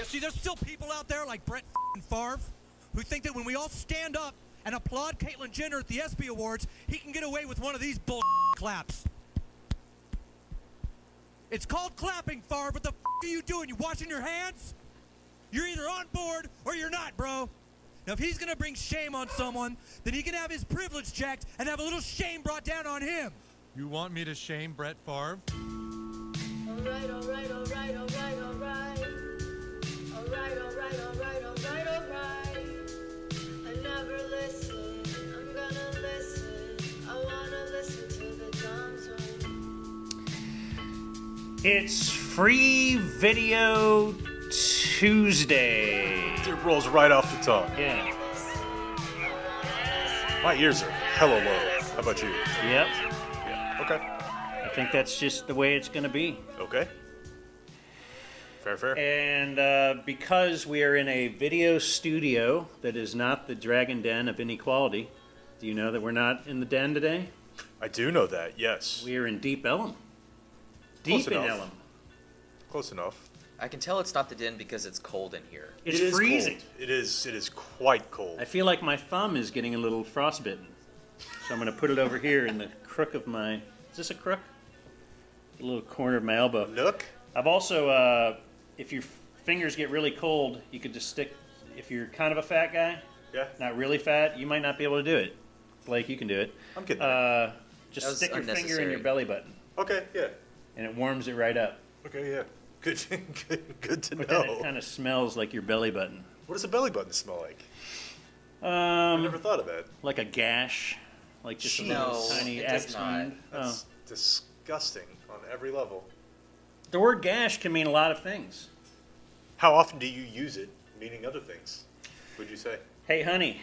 Yeah, see, there's still people out there like Brett Favre who think that when we all stand up and applaud Caitlyn Jenner at the ESPY Awards, he can get away with one of these bull claps. It's called clapping, Favre. What the are you doing? You washing your hands? You're either on board or you're not, bro. Now, if he's going to bring shame on someone, then he can have his privilege checked and have a little shame brought down on him. You want me to shame Brett Favre? Alright, alright, alright, alright, alright. Alright, alright, alright, alright, alright. I never listen, I'm gonna listen. I wanna listen to the Dumb Zone. It's Free Video Tuesday. It rolls right off the tongue. Yeah. My ears are hella low. How about you? Yep. Yeah. Okay. I think that's just the way it's going to be. Okay. Fair. And because we are in a video studio that is not the Dragon Den of inequality, do you know that we're not in the den today? I do know that, yes. We are in Deep Ellum. Close Deep in enough. Ellum. Close enough. I can tell it's not the den because it's cold in here. It's It is freezing. cold. It is quite cold. I feel like my thumb is getting a little frostbitten. So I'm going to put it over here in the crook of my... Is this a crook? A little corner of my elbow. Nook? I've also, if your fingers get really cold, you could just stick... If you're kind of a fat guy, Yeah. not really fat, you might not be able to do it. Blake, you can do it. I'm getting Just That was stick your finger in unnecessary. your belly button, Okay, yeah. and it warms it right up. Okay, yeah. Good good to But then it know. kind of smells like your belly button. What does a belly button smell like? I never Um, thought of that. like a gash, like just a Jeez. little No, tiny it does axe not. wound. That's disgusting on every level. The word gash can mean a lot of things. How often do you use it, meaning other things, would you say? Hey, honey.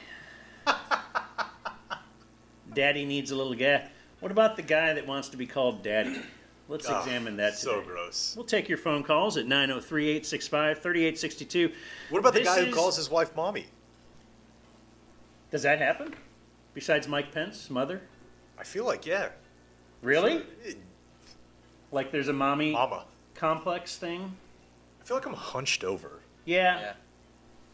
Daddy needs a little gas. What about the guy that wants to be called Daddy? Let's Ah, examine that today. So gross. We'll take your phone calls at 903-865-3862. What about the This guy who is- calls his wife mommy? Does that happen? Besides Mike Pence, mother? I feel like, yeah. Really? Sure. Like there's a mommy Mama. complex thing? I feel like I'm hunched over. Yeah, Yeah.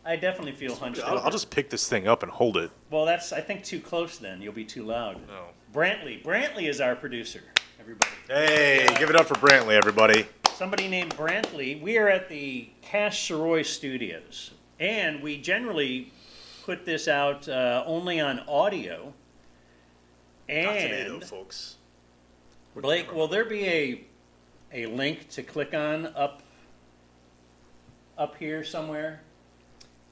I definitely feel hunched I'll over. just pick this thing up and hold it. Well, that's, I think, too close then. You'll be too loud. No. Brantley is our producer, everybody. Hey, give it up for Brantley, everybody. Somebody named Brantley. We are at the Cash Soroy Studios, and we generally put this out only on audio. Not today, though, And folks. Blake, will there be a link to click on up here somewhere?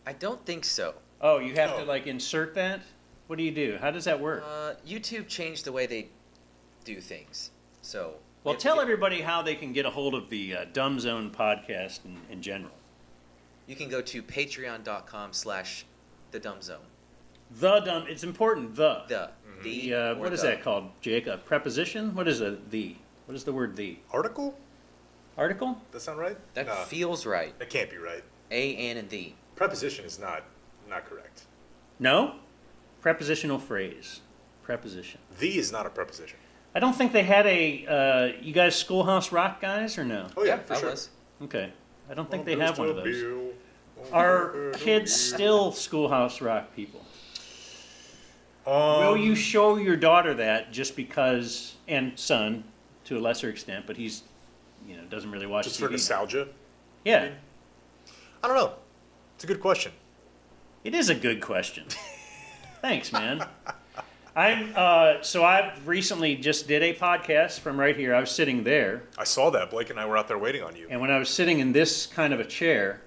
I don't think so. Oh, you have to Oh. like insert that? What do you do? How does that work? YouTube changed the way they do things. So. Well, if- tell everybody how they can get a hold of the Dumb Zone podcast in general. You can go to patreon.com/thedumbzone. The dumb. It's important. The. The. The. The, or what is the. that called, Jake? A preposition? What is a the? What is the word the? Article? Article? That sound right? That Nah, feels right. that can't be right. A, an, and the. Preposition is not correct. No? Prepositional phrase. Preposition. The is not a preposition. I don't think they had a. You guys Schoolhouse Rock guys or no? Oh, yeah, for I sure. was. Okay. I don't think they have one of those. Bill. Are kids still Schoolhouse Rock people? Um, Will you show your daughter that just because, and son to a lesser extent, but he's, doesn't really watch just TV. for nostalgia? Yeah, I don't know. It's a good question. it is a good question. Thanks, man. So I've recently just did a podcast from right here. I was sitting there, I saw that. Blake and I were out there waiting on you. and when I was sitting in this kind of a chair,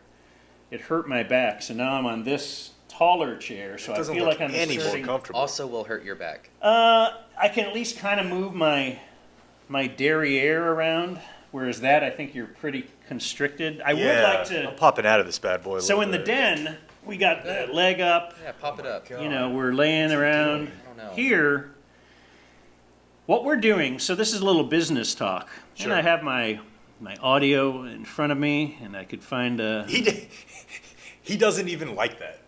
it hurt my back. So now I'm on this taller chair, so I Doesn't feel look like I'm any more inserting. comfortable. Also will hurt your back. I can at least kind of move my derriere around, whereas that I think you're pretty constricted. I would like to. I'm popping out of this bad boy. A So little in the bit. den, we got the leg up. Yeah, pop it up. God. We're laying around. Oh, no. Here, what we're doing. So this is a little business talk, Sure. and I have my audio in front of me, and I could find a. He doesn't even like that.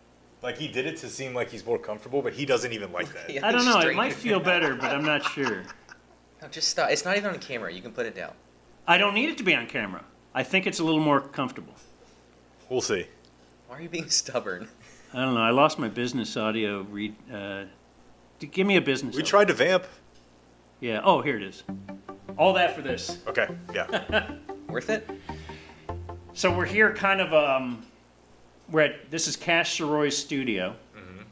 Like, he did it to seem like he's more comfortable, but he doesn't even like that. Yeah, I don't know. It straight. might feel better, but I'm not sure. No, just stop. It's not even on camera. You can put it down. I don't need it to be on camera. I think it's a little more comfortable. We'll see. Why are you being stubborn? I don't know. I lost my business audio. Give me a business. We audio. tried to vamp. Yeah. Oh, here it is. All that for this. Okay. Yeah. Worth it? So we're here, kind of. This is Cash Soroy's studio. Mm-hmm.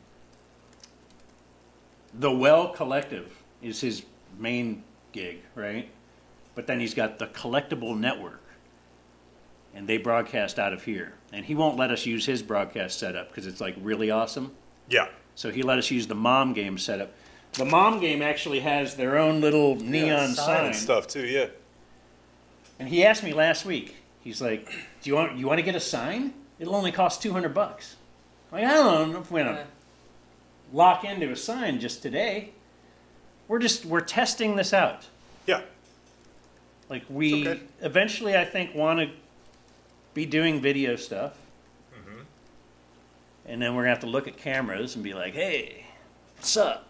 The Well Collective is his main gig, right? But then he's got the Collectible Network, and they broadcast out of here. And he won't let us use his broadcast setup because it's like really awesome. Yeah. So he let us use the Mom Game setup. The Mom Game actually has their own little neon sign. And stuff too. Yeah. And he asked me last week. He's like, "Do you want to get a sign? It'll only cost $200." Like, I don't know if we're gonna lock into a sign just today. We're testing this out. Yeah. Like we Okay. eventually, I think, want to be doing video stuff, and then we're gonna have to look at cameras and be like, "Hey, what's up?"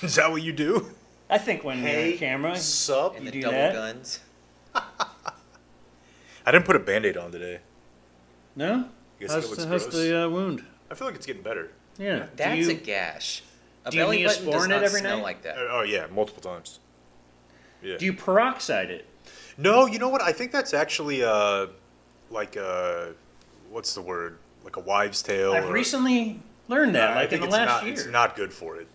Is that what you do? I think when you're on camera, sup? And You the do double that? guns. I didn't put a Band-Aid on today. no. You guys How's, think it looks how's gross? the wound? I feel like it's getting better. Yeah. That's a gash. A do you belly button does Neosporin not it every smell night? like that. Oh yeah, multiple times. Yeah. Do you peroxide it? No, you know what? I think that's actually like what's the word? Like a wives' tale. I've recently learned that, I like in think the it's last not, year. It's not good for it.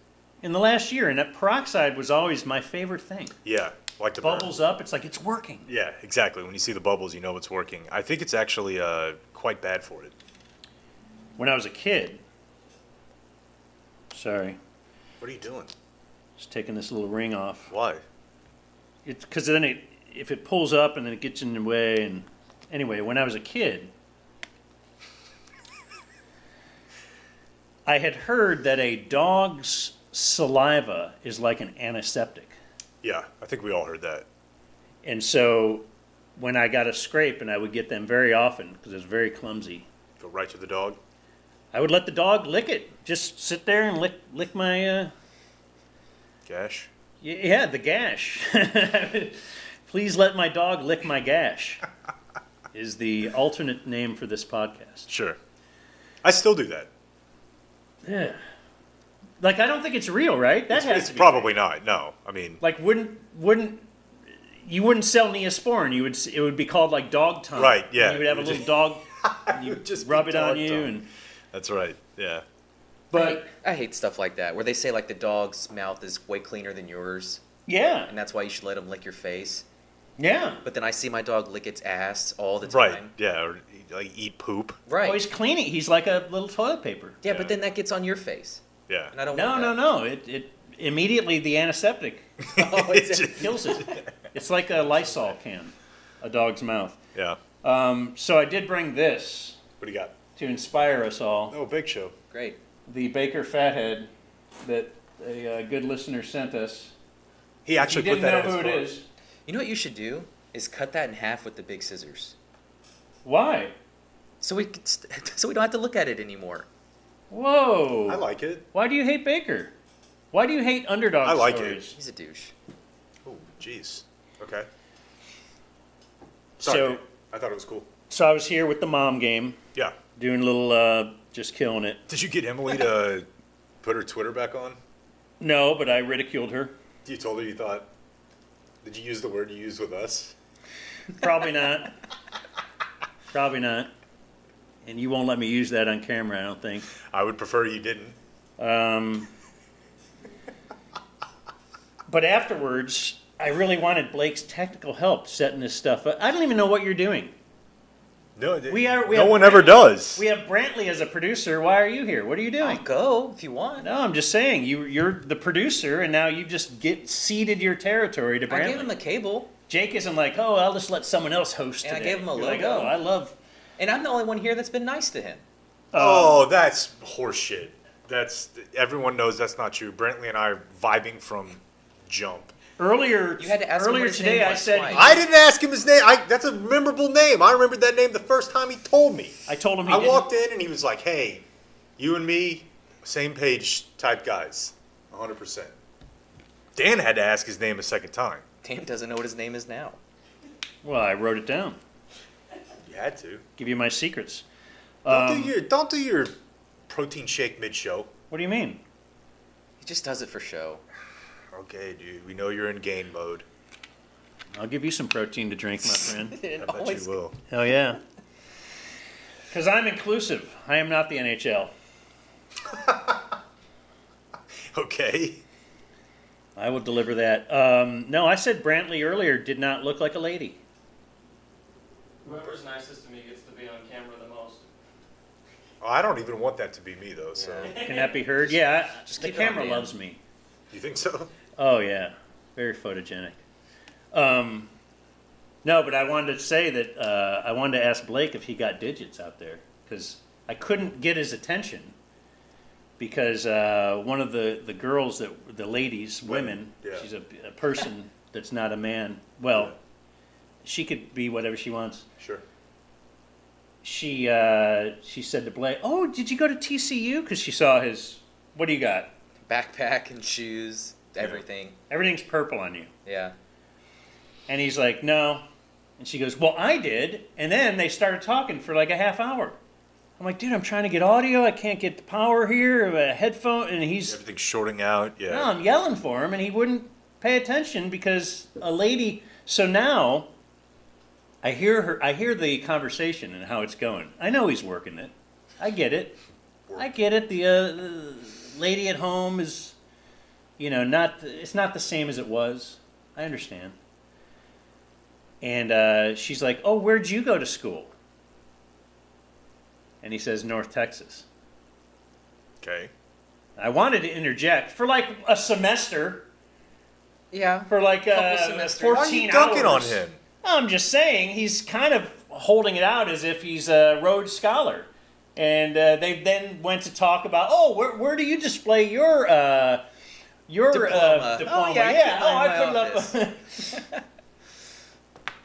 In the last year, and that peroxide was always my favorite thing. Yeah, like the burn. Bubbles up, it's like it's working. Yeah, exactly. When you see the bubbles, you know it's working. I think it's actually quite bad for it. When I was a kid, sorry, What are you doing? just taking this little ring off. Why? It's because then if it pulls up and then it gets in the way. And anyway, when I was a kid, I had heard that a dog's saliva is like an antiseptic. Yeah, I think we all heard that. And so when I got a scrape, and I would get them very often because it was very clumsy, Go right to the dog. I would let the dog lick it. Just sit there and lick my, Gash. yeah, the gash. Please let my dog lick my gash is the alternate name for this podcast. Sure. I still do that. Yeah. Like, I don't think it's real, right? That has It's to be. probably not. No, I mean, Like, wouldn't you wouldn't sell Neosporin? It would be called like dog tongue. Right, yeah. And you would have a little dog. And you would just rub be it on dog you, tongue. and that's right. Yeah. but I hate stuff like that, where they say like the dog's mouth is way cleaner than yours, yeah, and that's why you should let him lick your face. yeah. But then I see my dog lick its ass all the time. Right. Yeah. Or like eat poop. Right. Oh, he's cleaning. He's like a little toilet paper. Yeah, Yeah. but then that gets on your face, Yeah. and I don't No, want that. no. It immediately the antiseptic Oh, is it? kills it. It's like a Lysol can, a dog's mouth. Yeah. So I did bring this What do you got? to inspire us all. Oh, Big Show. Great. The Baker Fathead that a good listener sent us. He actually You put didn't that know in who his it book. is. You know what you should do is cut that in half with the big scissors, Why? so we could so we don't have to look at it anymore. Whoa. I like it. Why do you hate Baker? Why do you hate underdog I like it. stories? He's a douche. Oh, jeez. Okay. Sorry, So, man. I thought it was cool. so I was here with the Mom Game, Yeah. doing a little, just killing it. Did you get Emily to put her Twitter back on? No, but I ridiculed her. You told her you thought. Did you use the word you used with us? Probably not. Probably not. And you won't let me use that on camera, I don't think. I would prefer you didn't. But afterwards, I really wanted Blake's technical help setting this stuff up. I don't even know what you're doing. No, We no have one ever does. We have Brantley as a producer. Why are you here? What are you doing? I'll go if you want. No, I'm just saying you're the producer, and now you just ceded your territory to Brantley. I gave him a cable, Jake isn't like, oh, I'll just let someone else host And I today. gave him a You're like, logo. oh, I love. and I'm the only one here that's been nice to him. Oh, that's horseshit. That's everyone knows that's not true. Brantley and I are vibing from jump. Earlier, You had to ask him earlier what his today, name I was said twice. I didn't ask him his name. That's a memorable name. I remembered that name the first time he told me. I told him he I didn't. walked in and he was like, "Hey, you and me, same page type guys, 100%." Dan had to ask his name a second time. Dan doesn't know what his name is now. Well, I wrote it down. You had to. Give you my secrets. Don't do your protein shake mid-show. What do you mean? He just does it for show. Okay, dude. We know you're in gain mode. I'll give you some protein to drink, my friend. It I bet always- you will. Hell yeah. Because I'm inclusive. I am not the NHL. Okay. I will deliver that. No, I said Brantley earlier did not look like a lady. Whoever's nicest to me gets to be on camera the most. Oh, I don't even want that to be me, though, so. Can that be heard? Yeah, Just the keep it on, camera man. loves me. You think so? Oh, yeah. Very photogenic. No, but I wanted to say that I wanted to ask Blake if he got digits out there. Because I couldn't get his attention. Because one of the girls, the ladies, women, yeah. she's a person that's not a man. Well, Yeah. she could be whatever she wants. Sure. She said to Blake, "Oh, did you go to TCU?" Because she saw his. What do you got? Backpack and shoes, everything. Everything's purple on you. Yeah. And he's like, "No." And she goes, "Well, I did." And then they started talking for like a half hour. I'm like, "Dude, I'm trying to get audio. I can't get the power here. A headphone." And he's, Everything's shorting out. Yeah. no, I'm yelling for him, and he wouldn't pay attention because a lady. So now, I hear the conversation and how it's going. I know he's working it. I get it. I get it. The lady at home is, it's not the same as it was. I understand. And she's like, "Oh, where'd you go to school?" And he says, "North Texas." Okay. I wanted to interject for like a semester, Yeah. for like Couple semesters. 14 Why are you dunking on hours. him? I'm just saying he's kind of holding it out as if he's a Rhodes Scholar. And they then went to talk about, oh, where do you display your Diploma. diploma? Oh, yeah, I I put put mine in it up.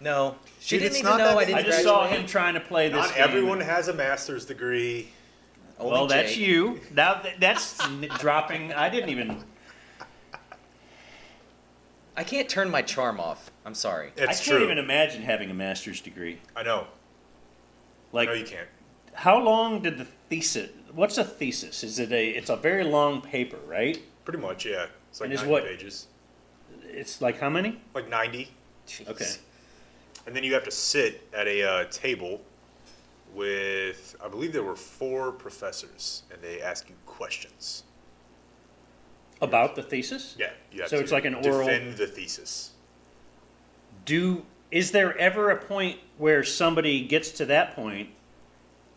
No. She Dude, didn't it's even not know that I big. didn't I just graduate. saw him trying to play this Not game. everyone has a master's degree. Only Well, that's Jake. you. Now that's dropping. I didn't even. I can't turn my charm off. I'm sorry. I It's can't true. even imagine having a master's degree. I know. Like, No, you can't. how long did the thesis? What's a thesis? Is it a? It's a very long paper, right? Pretty much, yeah. It's like And is 90 what- pages. It's like how many? Like 90. Jeez. Okay. And then you have to sit at a table with, I believe there were 4 professors, and they ask you questions. About the thesis? Yeah, you have So to it's like an oral- defend the thesis. Is there ever a point where somebody gets to that point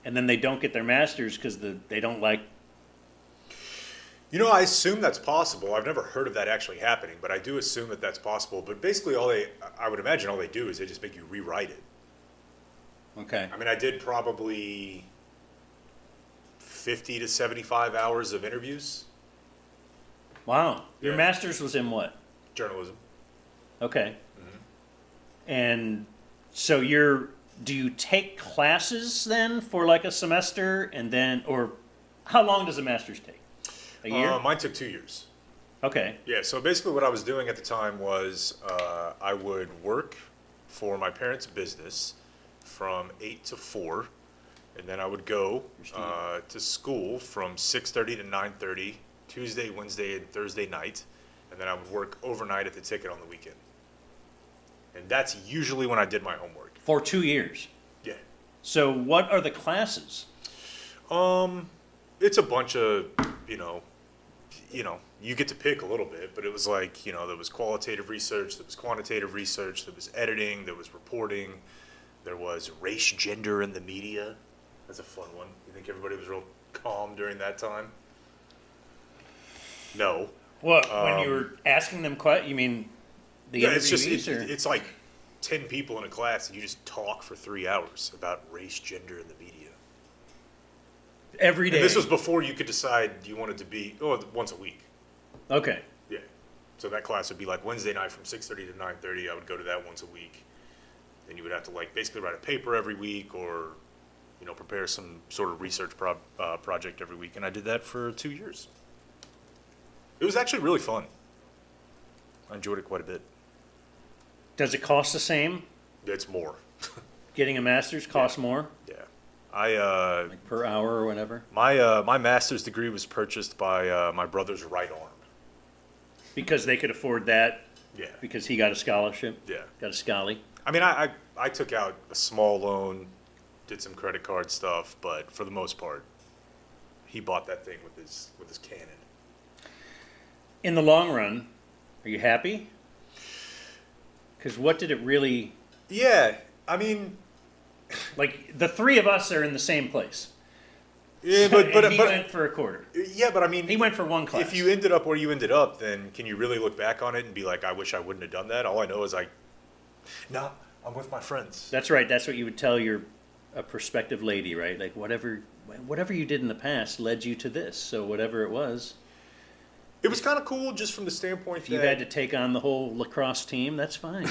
and then they don't get their master's because they don't like? You know, I assume that's possible. I've never heard of that actually happening, but I do assume that that's possible. But basically, I would imagine all they do is they just make you rewrite it. Okay. I mean, I did probably 50 to 75 hours of interviews, Wow. Your Yeah. master's was in what? journalism. Okay. Mm-hmm. And so do you take classes then for like a semester and then, or how long does a master's take? A year? Mine took 2 years. Okay. Yeah, so basically what I was doing at the time was I would work for my parents' business from 8 to 4, and then I would go to school from 6:30 to 9:30, Tuesday, Wednesday, and Thursday night, and then I would work overnight at the ticket on the weekend. And that's usually when I did my homework. For 2 years. Yeah. So what are the classes? It's a bunch of, you get to pick a little bit, but it was like, there was qualitative research, there was quantitative research, there was editing, there was reporting, there was race, gender, in the media. That's a fun one. You think everybody was real calm during that time? No. What, when you were asking them you mean the Yeah, it's just, interviewees or? it's like 10 people in a class and you just talk for 3 hours about race, gender, and the media. Every day? And this was before you could decide you wanted to be, once a week. Okay. Yeah. So that class would be like Wednesday night from 6:30 to 9:30. I would go to that once a week. Then you would have to basically write a paper every week or, prepare some sort of research project every week. And I did that for 2 years. It was actually really fun. I enjoyed it quite a bit. Does it cost the same? It's more. Getting a master's costs more, Yeah. I like per hour or whatever, my master's degree was purchased by my brother's right arm. because they could afford that Yeah. because he got a scholarship, Yeah. got a scally. I mean, I took out a small loan, did some credit card stuff, but for the most part, he bought that thing with his Canon. In the long run, are you happy? Because what did it really Yeah, I mean, like? The three of us are in the same place. yeah, And he went for a quarter. yeah, but I mean, He went for one class. if you ended up where you ended up, then can you really look back on it and be like, I wish I wouldn't have done that? All I know is no, I'm with my friends. That's right. That's what you would tell a prospective lady, right? Like whatever you did in the past led you to this. So whatever it was, It was kind of cool just from the standpoint if you that had to take on the whole lacrosse team, that's fine.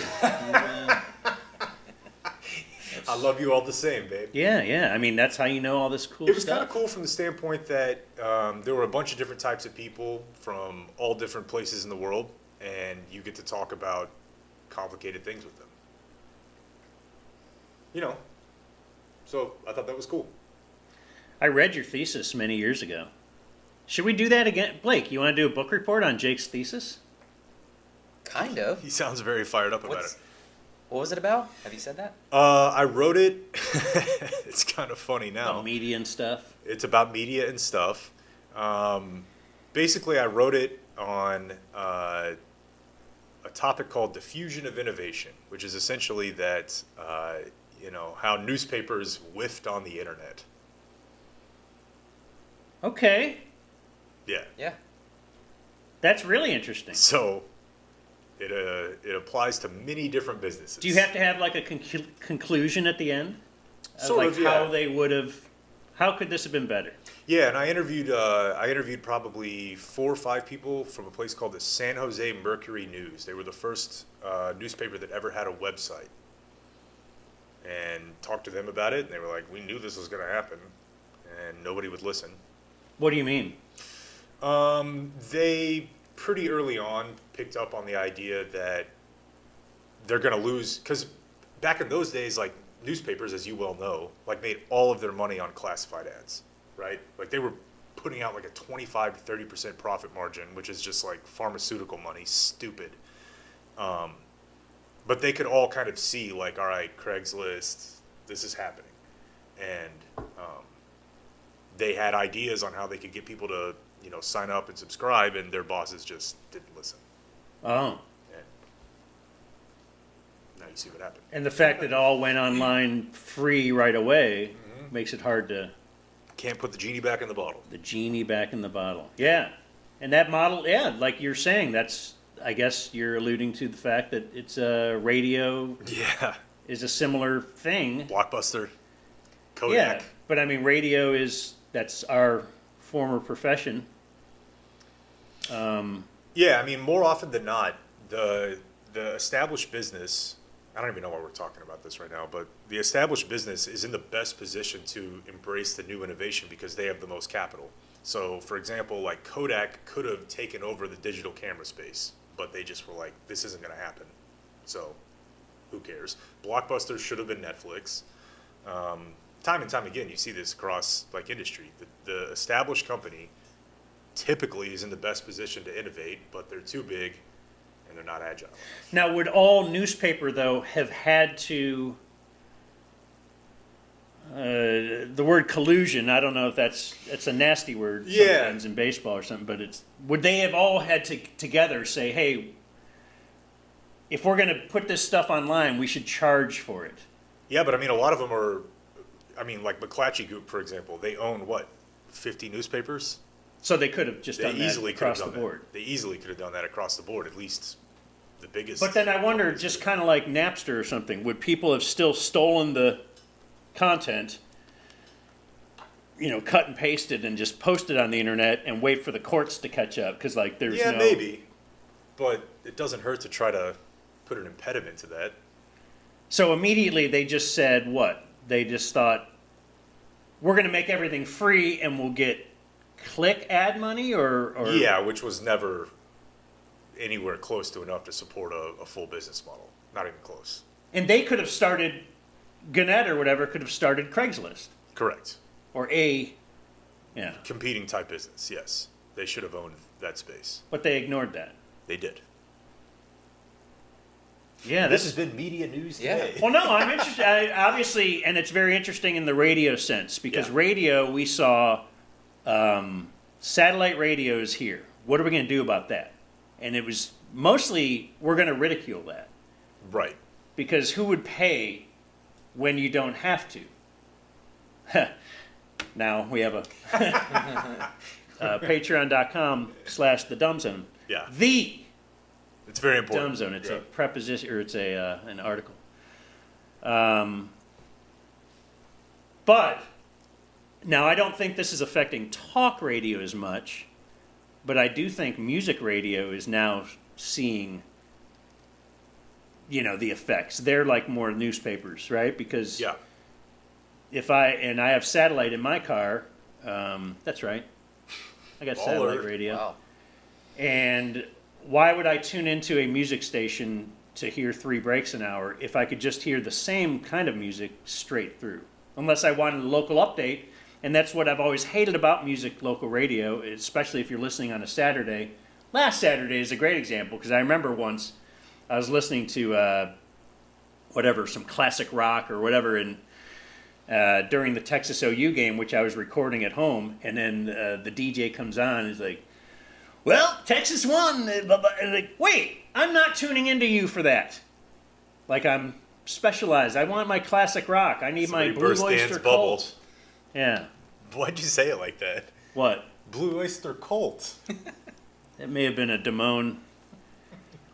I love you all the same, babe. Yeah. I mean, that's how you know all this cool It was stuff. kind of cool from the standpoint that there were a bunch of different types of people from all different places in the world, and you get to talk about complicated things with them. You know, so I thought that was cool. I read your thesis many years ago. Should we do that again? Blake, you want to do a book report on Jake's thesis? Kind of. He sounds very fired up about What's, it. what was it about? Have you said that? I wrote it. It's kind of funny now. About media and stuff. It's about media and stuff. Basically, I wrote it on a topic called diffusion of innovation, which is essentially that, how newspapers whiffed on the internet. Okay, Yeah. Yeah. that's really interesting. So it applies to many different businesses. Do you have to have like a conclusion at the end? Sort like of, yeah. how they would have. How could this have been better? Yeah, and I interviewed probably 4 or 5 people from a place called the San Jose Mercury News. They were the first newspaper that ever had a website. And talked to them about it, and they were like, we knew this was going to happen, and nobody would listen. What do you mean? They pretty early on picked up on the idea that they're going to lose, because back in those days, like newspapers, as you well know, like made all of their money on classified ads, right? Like they were putting out like a 25 to 30% profit margin, which is just like pharmaceutical money, stupid. But they could all kind of see like, all right, Craigslist, this is happening. And they had ideas on how they could get people to, sign up and subscribe, and their bosses just didn't listen. Oh, And now you see what happened. and the fact that it all went online free right away makes it hard to Can't put the genie back in the bottle. the genie back in the bottle. Yeah, and that model, yeah, like you're saying, that's. I guess you're alluding to the fact that it's radio Yeah. is a similar thing. Blockbuster, Yeah, Kodak. but I mean, radio that's our former profession. Yeah, I mean, more often than not, the established business, I don't even know why we're talking about this right now, but the established business is in the best position to embrace the new innovation because they have the most capital. So, for example, like Kodak could have taken over the digital camera space, but they just were like, this isn't going to happen. So, who cares? Blockbuster should have been Netflix. Time and time again, you see this across like industry. The established company typically is in the best position to innovate, but they're too big and they're not agile. Now, would all newspaper though have had to? The word collusion, I don't know if it's a nasty word Yeah. sometimes in baseball or something, but would they have all had to together say, hey, if we're going to put this stuff online, we should charge for it? Yeah, but I mean, a lot of them are, like McClatchy Group, for example, they own what, 50 newspapers? So they could have just They done that easily could have across the done board. that. They easily could have done that across the board, at least the biggest. But then I wonder, just kind of like Napster or something, would people have still stolen the content, cut and pasted and just posted on the internet and wait for the courts to catch up? Because like there's Yeah, no... maybe. But it doesn't hurt to try to put an impediment to that. So immediately they just said what? They just thought, we're going to make everything free and we'll get click ad money or... Yeah, which was never anywhere close to enough to support a full business model. Not even close. And they could have started Gannett or whatever could have started Craigslist Correct. or yeah, Competing type business, yes. They should have owned that space. but they ignored that. They did. Yeah, This has been media news Yeah. today. Well, no, I'm interested. Obviously, and it's very interesting in the radio sense because Yeah. radio, we saw satellite radios here. What are we going to do about that? And it was mostly we're going to ridicule that Right. because who would pay when you don't have to? Now we have a patreon.com/the dumb zone. Yeah. The It's very important. dumb zone. It's Yeah. a preposition, or it's a an article. But now I don't think this is affecting talk radio as much, but I do think music radio is now seeing, the effects. They're like more newspapers, right? Because Yeah. if I have satellite in my car, that's right. I got satellite Baller. radio. Wow. And why would I tune into a music station to hear 3 breaks an hour if I could just hear the same kind of music straight through? Unless I wanted a local update, and that's what I've always hated about music local radio, especially if you're listening on a Saturday. Last Saturday is a great example because I remember once I was listening to some classic rock or whatever during the Texas OU game, which I was recording at home, and then the DJ comes on and is like, well, Texas won. And like, wait, I'm not tuning into you for that. Like I'm specialized. I want my classic rock. I need Somebody my Blue burst Oyster Dan's bubble. Cult. Yeah. Why'd you say it like that? What? Blue Oyster Cult. It may have been a Damone.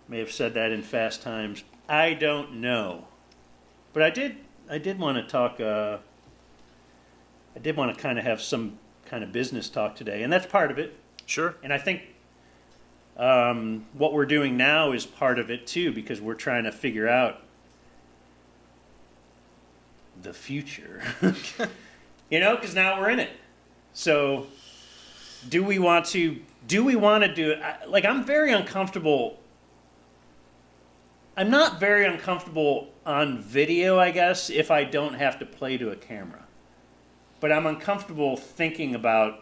May have said that in Fast Times. I don't know. But I did want to talk. I did want to kind of have some kind of business talk today, and that's part of it. Sure. And I think what we're doing now is part of it too, because we're trying to figure out the future. Because now we're in it. So, do we want to do it? Like, I'm very uncomfortable. I'm not very uncomfortable on video, I guess, if I don't have to play to a camera. But I'm uncomfortable thinking about.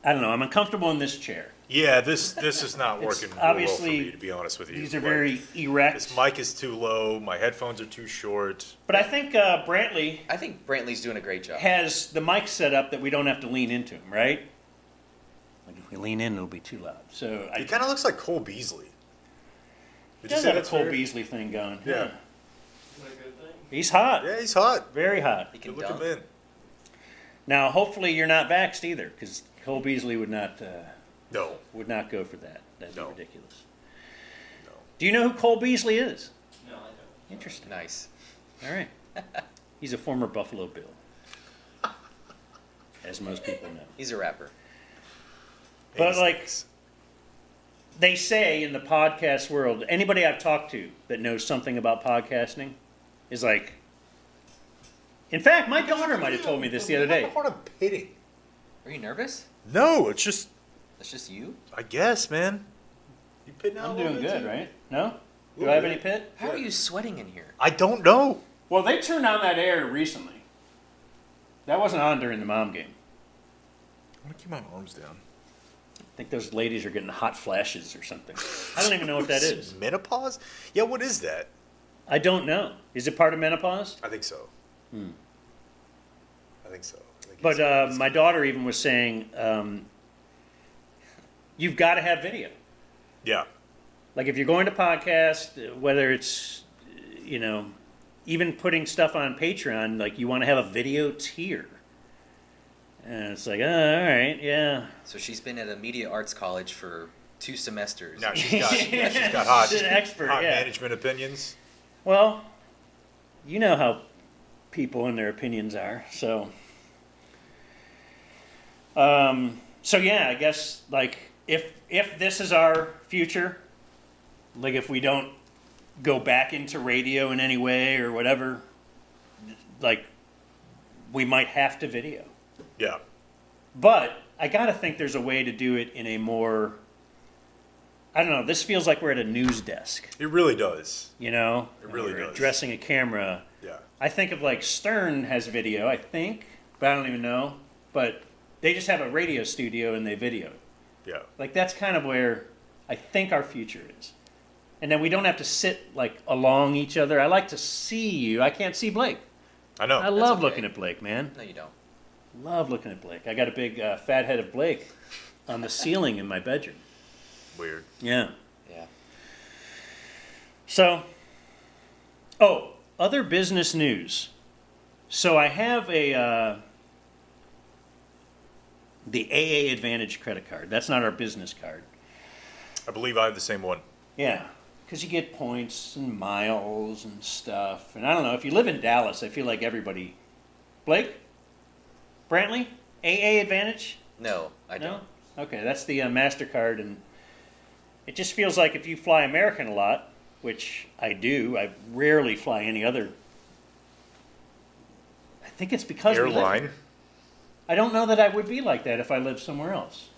I don't know. I'm uncomfortable in this chair. Yeah, this is not working real well for obviously, me, to be honest with you. These are Like, very erect. This mic is too low. My headphones are too short. But I think Brantley I think Brantley's doing a great job. has the mic set up that we don't have to lean into him, right? Like if we lean in, it'll be too loud. So He kind of looks like Cole Beasley. he Did you does say have a that's Cole fair? Beasley thing going. Yeah. Is that a good thing? He's hot. Yeah, he's hot. Very hot. He can Good dunk. looking man. Now, hopefully, you're not vaxxed either, because Cole Beasley would not No. go for that. That'd be No. ridiculous. No. Do you know who Cole Beasley is? No, I don't. Interesting. Nice. All right. He's a former Buffalo Bill, as most people know. He's a rapper. But He's like nice. they say in the podcast world, anybody I've talked to that knows something about podcasting is like. In fact, my daughter might have told me this the other day. What a pitting. Are you nervous? No, it's just, That's just you? I guess, man. You pitting out I'm a little doing bit, good, too? right? No? Do Little I have bit. any pit? How are you sweating in here? I don't know. Well, they turned on that air recently. That wasn't on during the mom game. I'm gonna keep my arms down. I think those ladies are getting hot flashes or something. I don't even know what that is. Menopause? Yeah, what is that? I don't know. Is it part of menopause? I think so. I think so. I think But it's- my daughter even was saying, you've got to have video. yeah. Like if you're going to podcast, whether it's, even putting stuff on Patreon, like you want to have a video tier. And it's like, oh, all right, yeah. So she's been at a media arts college for 2 semesters. Now she's got hot, She's an expert, hot yeah. management opinions. Well, you know how people and their opinions are, so. So yeah, I guess like if this is our future, like if we don't go back into radio in any way or whatever, like we might have to video. Yeah. But I gotta think there's a way to do it in a more I don't know. This feels like we're at a news desk. It really does. You know, It really we're does. addressing a camera. Yeah. I think of like Stern has video, I think, but I don't even know. But they just have a radio studio and they video. Yeah. Like that's kind of where I think our future is. And then we don't have to sit like along each other. I like to see you. I can't see Blake. I know. I love okay. looking at Blake, man. No, you don't. Love looking at Blake. I got a big fat head of Blake on the ceiling in my bedroom. Weird. Yeah. Yeah. So, other business news. So I have the AA Advantage credit card. That's not our business card. I believe I have the same one. Yeah, because you get points and miles and stuff. And I don't know, if you live in Dallas, I feel like everybody... Blake? Brantley? AA Advantage? No, I don't. No? Okay, that's the MasterCard, and it just feels like if you fly American a lot, which I do, I rarely fly any other... I think it's because we live Airline. here. I don't know that I would be like that if I lived somewhere else.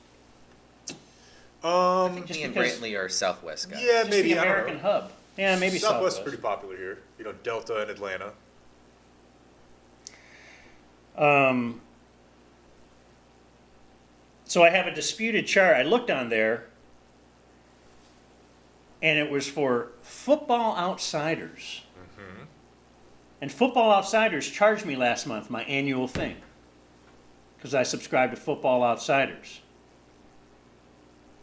I think Just me and because- Brantley are Southwest guys. Yeah, Just maybe. the I American don't know. hub. Yeah, maybe Southwest is Southwest. pretty popular here. You know, Delta and Atlanta. So I have a disputed chart. I looked on there, and it was for Football Outsiders. And Football Outsiders charged me last month my annual thing because I subscribe to Football Outsiders.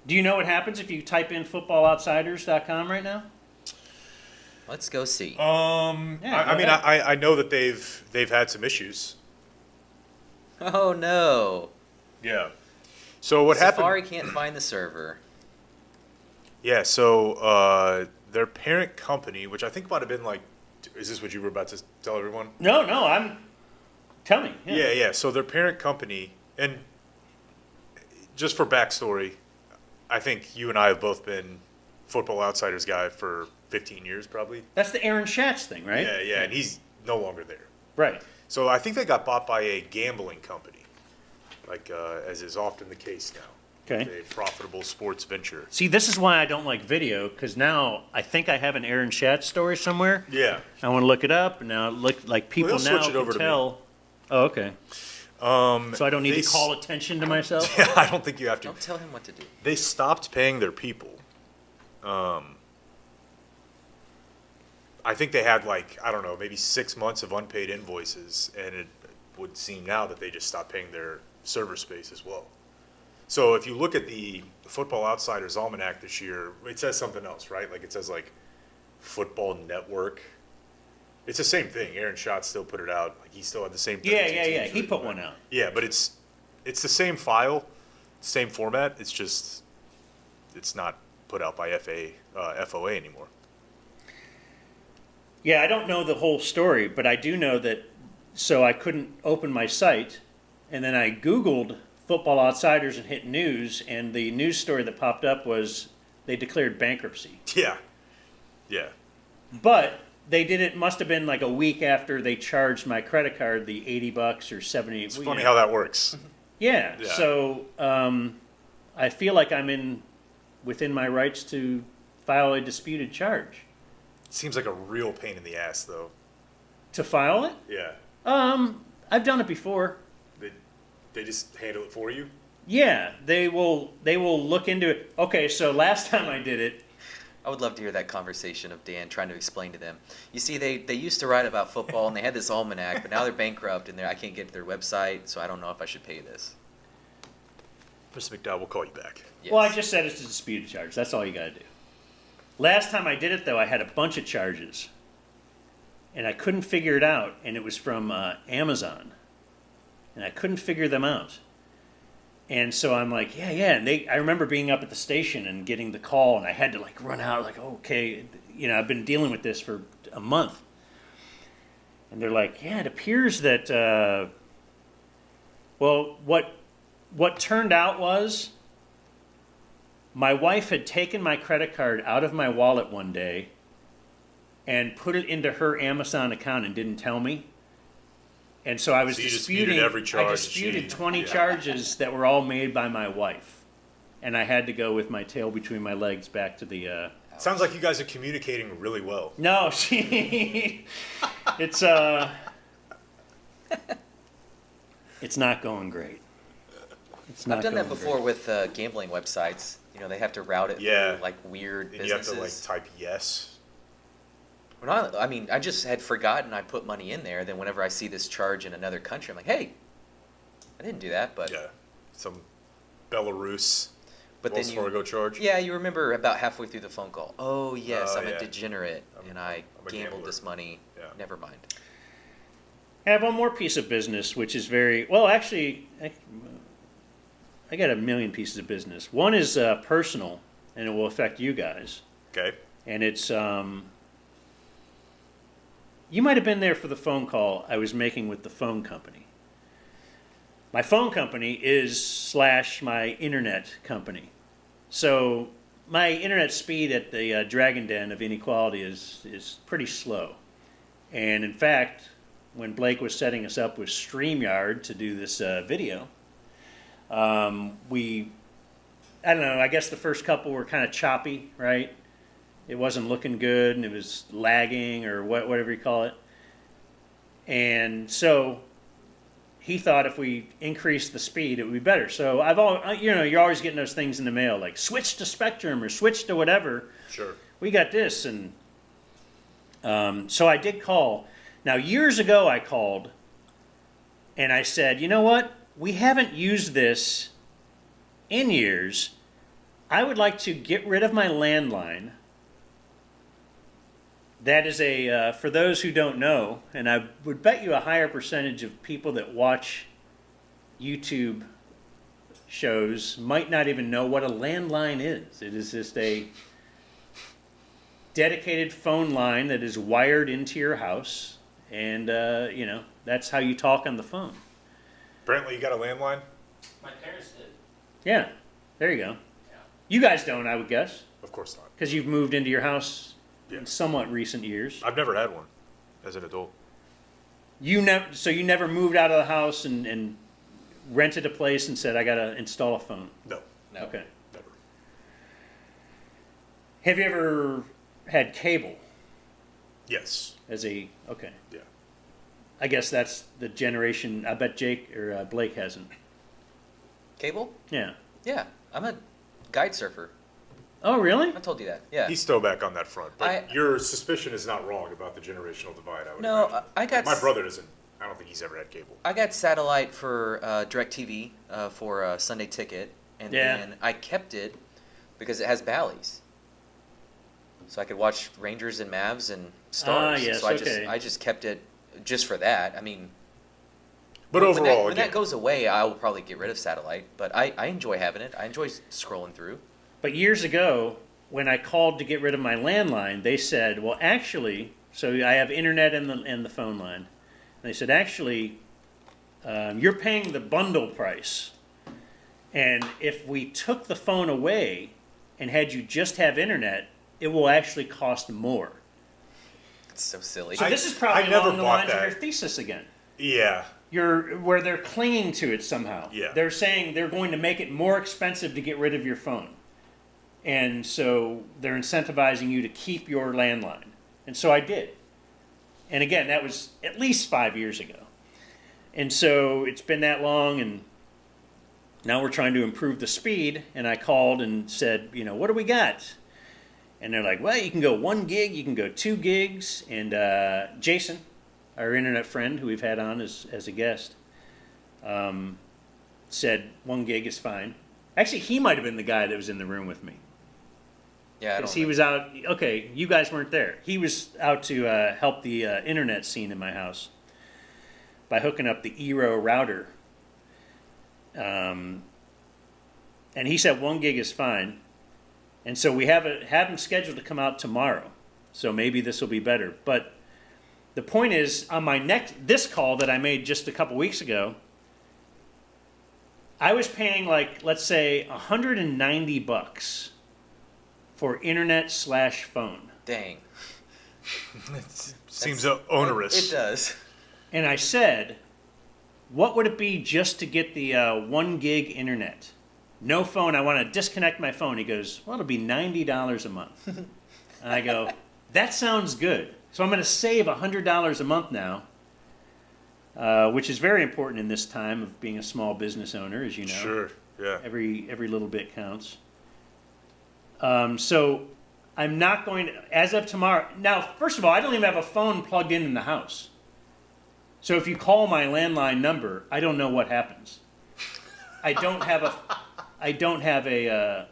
Do you know what happens if you type in footballoutsiders.com right now? Let's go see. Yeah, I mean, I know that they've had some issues. Oh no. Yeah. So what Safari happened? can't find the server. Yeah. So their parent company, which I think might have been like, is this what you were about to tell everyone? No, tell me. Yeah. So their parent company, and just for backstory, I think you and I have both been Football Outsiders guy for 15 years, probably. That's the Aaron Schatz thing, right? Yeah, and he's no longer there. Right. So I think they got bought by a gambling company, like as is often the case now. Okay. A profitable sports venture. See, this is why I don't like video, because now I think I have an Aaron Schatz story somewhere. Yeah. I want to look it up, and now it look like people Well, they'll now switch it can over to me. tell. Oh, okay. So I don't need They to call attention to myself? Yeah, I don't think you have to. Don't tell him what to do. They stopped paying their people. I think they had I don't know, maybe 6 months of unpaid invoices, and it would seem now that they just stopped paying their server space as well. So if you look at the Football Outsiders Almanac this year, it says something else, right? Like it says Football Network. It's the same thing. Aaron Schatz still put it out. Like he still had the same. Yeah. 32 teams He written put by. one out. Yeah, but it's the same file, same format. It's just it's not put out by FOA anymore. Yeah, I don't know the whole story, but I do know that. So I couldn't open my site, and then I Googled Football Outsiders and hit news, and the news story that popped up was they declared bankruptcy. Yeah. But they did it. Must have been like a week after they charged my credit card the $80 or $70. It's funny how that works. Yeah. Yeah. So I feel like I'm within my rights to file a disputed charge. It seems like a real pain in the ass, though. To file it? Yeah. I've done it before. They just handle it for you. Yeah, they will look into it. Okay, so last time I did it, I would love to hear that conversation of Dan trying to explain to them. You see, they used to write about football, and they had this almanac, but now they're bankrupt, and I can't get to their website, so I don't know if I should pay this. Mr. McDowell will call you back. Yes. well, I just said it's a disputed charge. That's all you got to do. Last time I did it, though, I had a bunch of charges, and I couldn't figure it out, and it was from Amazon, and I couldn't figure them out. And so I'm like, yeah. And I remember being up at the station and getting the call, and I had to run out, okay, I've been dealing with this for a month. And they're like, yeah, it appears that, what turned out was my wife had taken my credit card out of my wallet one day and put it into her Amazon account and didn't tell me. And so I was So you disputing disputed every charge I disputed she- 20 yeah. charges that were all made by my wife. and I had to go with my tail between my legs back to the. Sounds like you guys are communicating really well. No, she. It's It's not going great. It's not. I've done that going before great. with gambling websites. You know, they have to route it Yeah. through like weird And you have businesses. to like type yes. I mean, I just had forgotten I put money in there. Then whenever I see this charge in another country, I'm like, hey, I didn't do that. But Yeah. Some Belarus but Wells then you, Fargo charge. yeah, you remember about halfway through the phone call. Oh yes, Oh, I'm yeah. a degenerate, and I I'm a gambled gambler. this money. Yeah. Never mind. I have one more piece of business, which is very well. Actually, I got a million pieces of business. One is personal, and it will affect you guys. Okay. And it's you might have been there for the phone call I was making with the phone company. My phone company is / my internet company. So my internet speed at the Dragon Den of Inequality is pretty slow. And in fact, when Blake was setting us up with StreamYard to do this video, I don't know, I guess the first couple were kind of choppy, right? It wasn't looking good, and it was lagging, or whatever you call it. And so he thought if we increased the speed, it would be better. So you're always getting those things in the mail, like switch to Spectrum or switch to whatever. Sure. We got this, and so I did call. Now, years ago, I called, and I said, you know what? We haven't used this in years. I would like to get rid of my landline. That is for those who don't know, and I would bet you a higher percentage of people that watch YouTube shows might not even know what a landline is. It is just a dedicated phone line that is wired into your house, and that's how you talk on the phone. Brantley, you got a landline? My parents did. Yeah, there you go. Yeah. You guys don't, I would guess, Of course not. because you've moved into your house Yeah. in somewhat recent years. I've never had one as an adult. So you never moved out of the house and rented a place and said, I got to install a phone. No, No. Okay. never. Have you ever had cable Yes. okay. Yeah. I guess that's the generation. I bet Jake or Blake hasn't. Cable? Yeah. Yeah, I'm a guide surfer. Oh, really? I told you that. Yeah. He's still back on that front, but I- your suspicion is not wrong about the generational divide. I would No, imagine. I got My s- brother doesn't. I don't think he's ever had cable. I got satellite for DirecTV for a Sunday ticket, and Yeah. then I kept it because it has Bally's, so I could watch Rangers and Mavs and Stars. yes, so I okay. I just kept it just for that. I mean, But when overall, when that again, goes away, I will probably get rid of satellite. But I enjoy having it. I enjoy scrolling through. But years ago, when I called to get rid of my landline, they said, well, actually, so I have internet and the phone line. And they said, actually, you're paying the bundle price. And if we took the phone away and had you just have internet, it will actually cost more. It's so silly. So I- this is probably I never along the bought lines of that. your thesis again. yeah, Where they're clinging to it somehow. Yeah. They're saying they're going to make it more expensive to get rid of your phone. And so they're incentivizing you to keep your landline. And so I did. And again, that was at least 5 years ago. And so it's been that long, and now we're trying to improve the speed. And I called and said, what do we got? And they're like, well, you can go 1 gig, you can go 2 gigs. And Jason, our internet friend who we've had on as a guest, said 1 gig is fine. Actually, he might have been the guy that was in the room with me. Yeah, I Because don't he know. was out, okay, you guys weren't there. He was out to help the internet scene in my house by hooking up the Eero router. And he said 1 gig is fine. And so we have him scheduled to come out tomorrow. So maybe this will be better. But the point is, on this call that I made just a couple weeks ago, I was paying let's say $190 for internet / phone. Dang. seems onerous. It does. And I said, what would it be just to get the 1 gig internet? no phone. I want to disconnect my phone. He goes, well, it'll be $90 a month. And I go, that sounds good. So I'm going to save $100 a month now, which is very important in this time of being a small business owner, as you know. Sure. Yeah. Every little bit counts. So I'm not going to, as of tomorrow. Now, first of all, I don't even have a phone plugged in the house. So if you call my landline number, I don't know what happens. I don't have a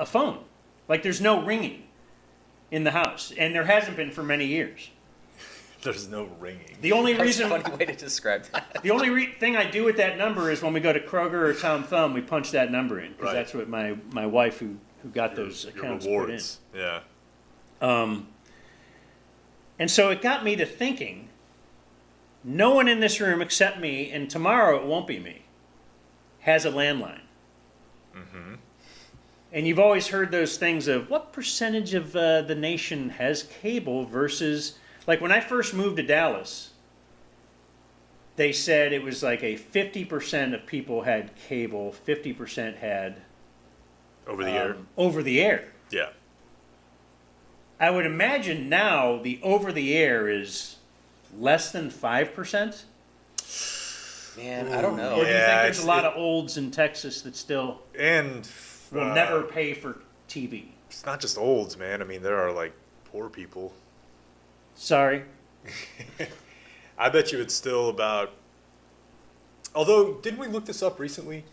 phone. Like, there's no ringing in the house, and there hasn't been for many years. There's no ringing. The only That's reason, a funny way to describe that. the only thing I do with that number is when we go to Kroger or Tom Thumb, we punch that number in because Right. that's what my wife who got those Your accounts put in. rewards. Yeah. And so it got me to thinking, no one in this room except me, and tomorrow it won't be me, has a landline. Mm-hmm. And you've always heard those things of what percentage of the nation has cable versus, like when I first moved to Dallas, they said it was like a 50% of people had cable, 50% had Over the air. over the air. Yeah. I would imagine now the over the air is less than 5%. Man, I don't know. Or do you Yeah, think there's it's- a lot of olds in Texas that still And will never pay for TV? it's not just olds, man. I mean, there are like poor people. Sorry. I bet you it's still about. Although, didn't we look this up recently?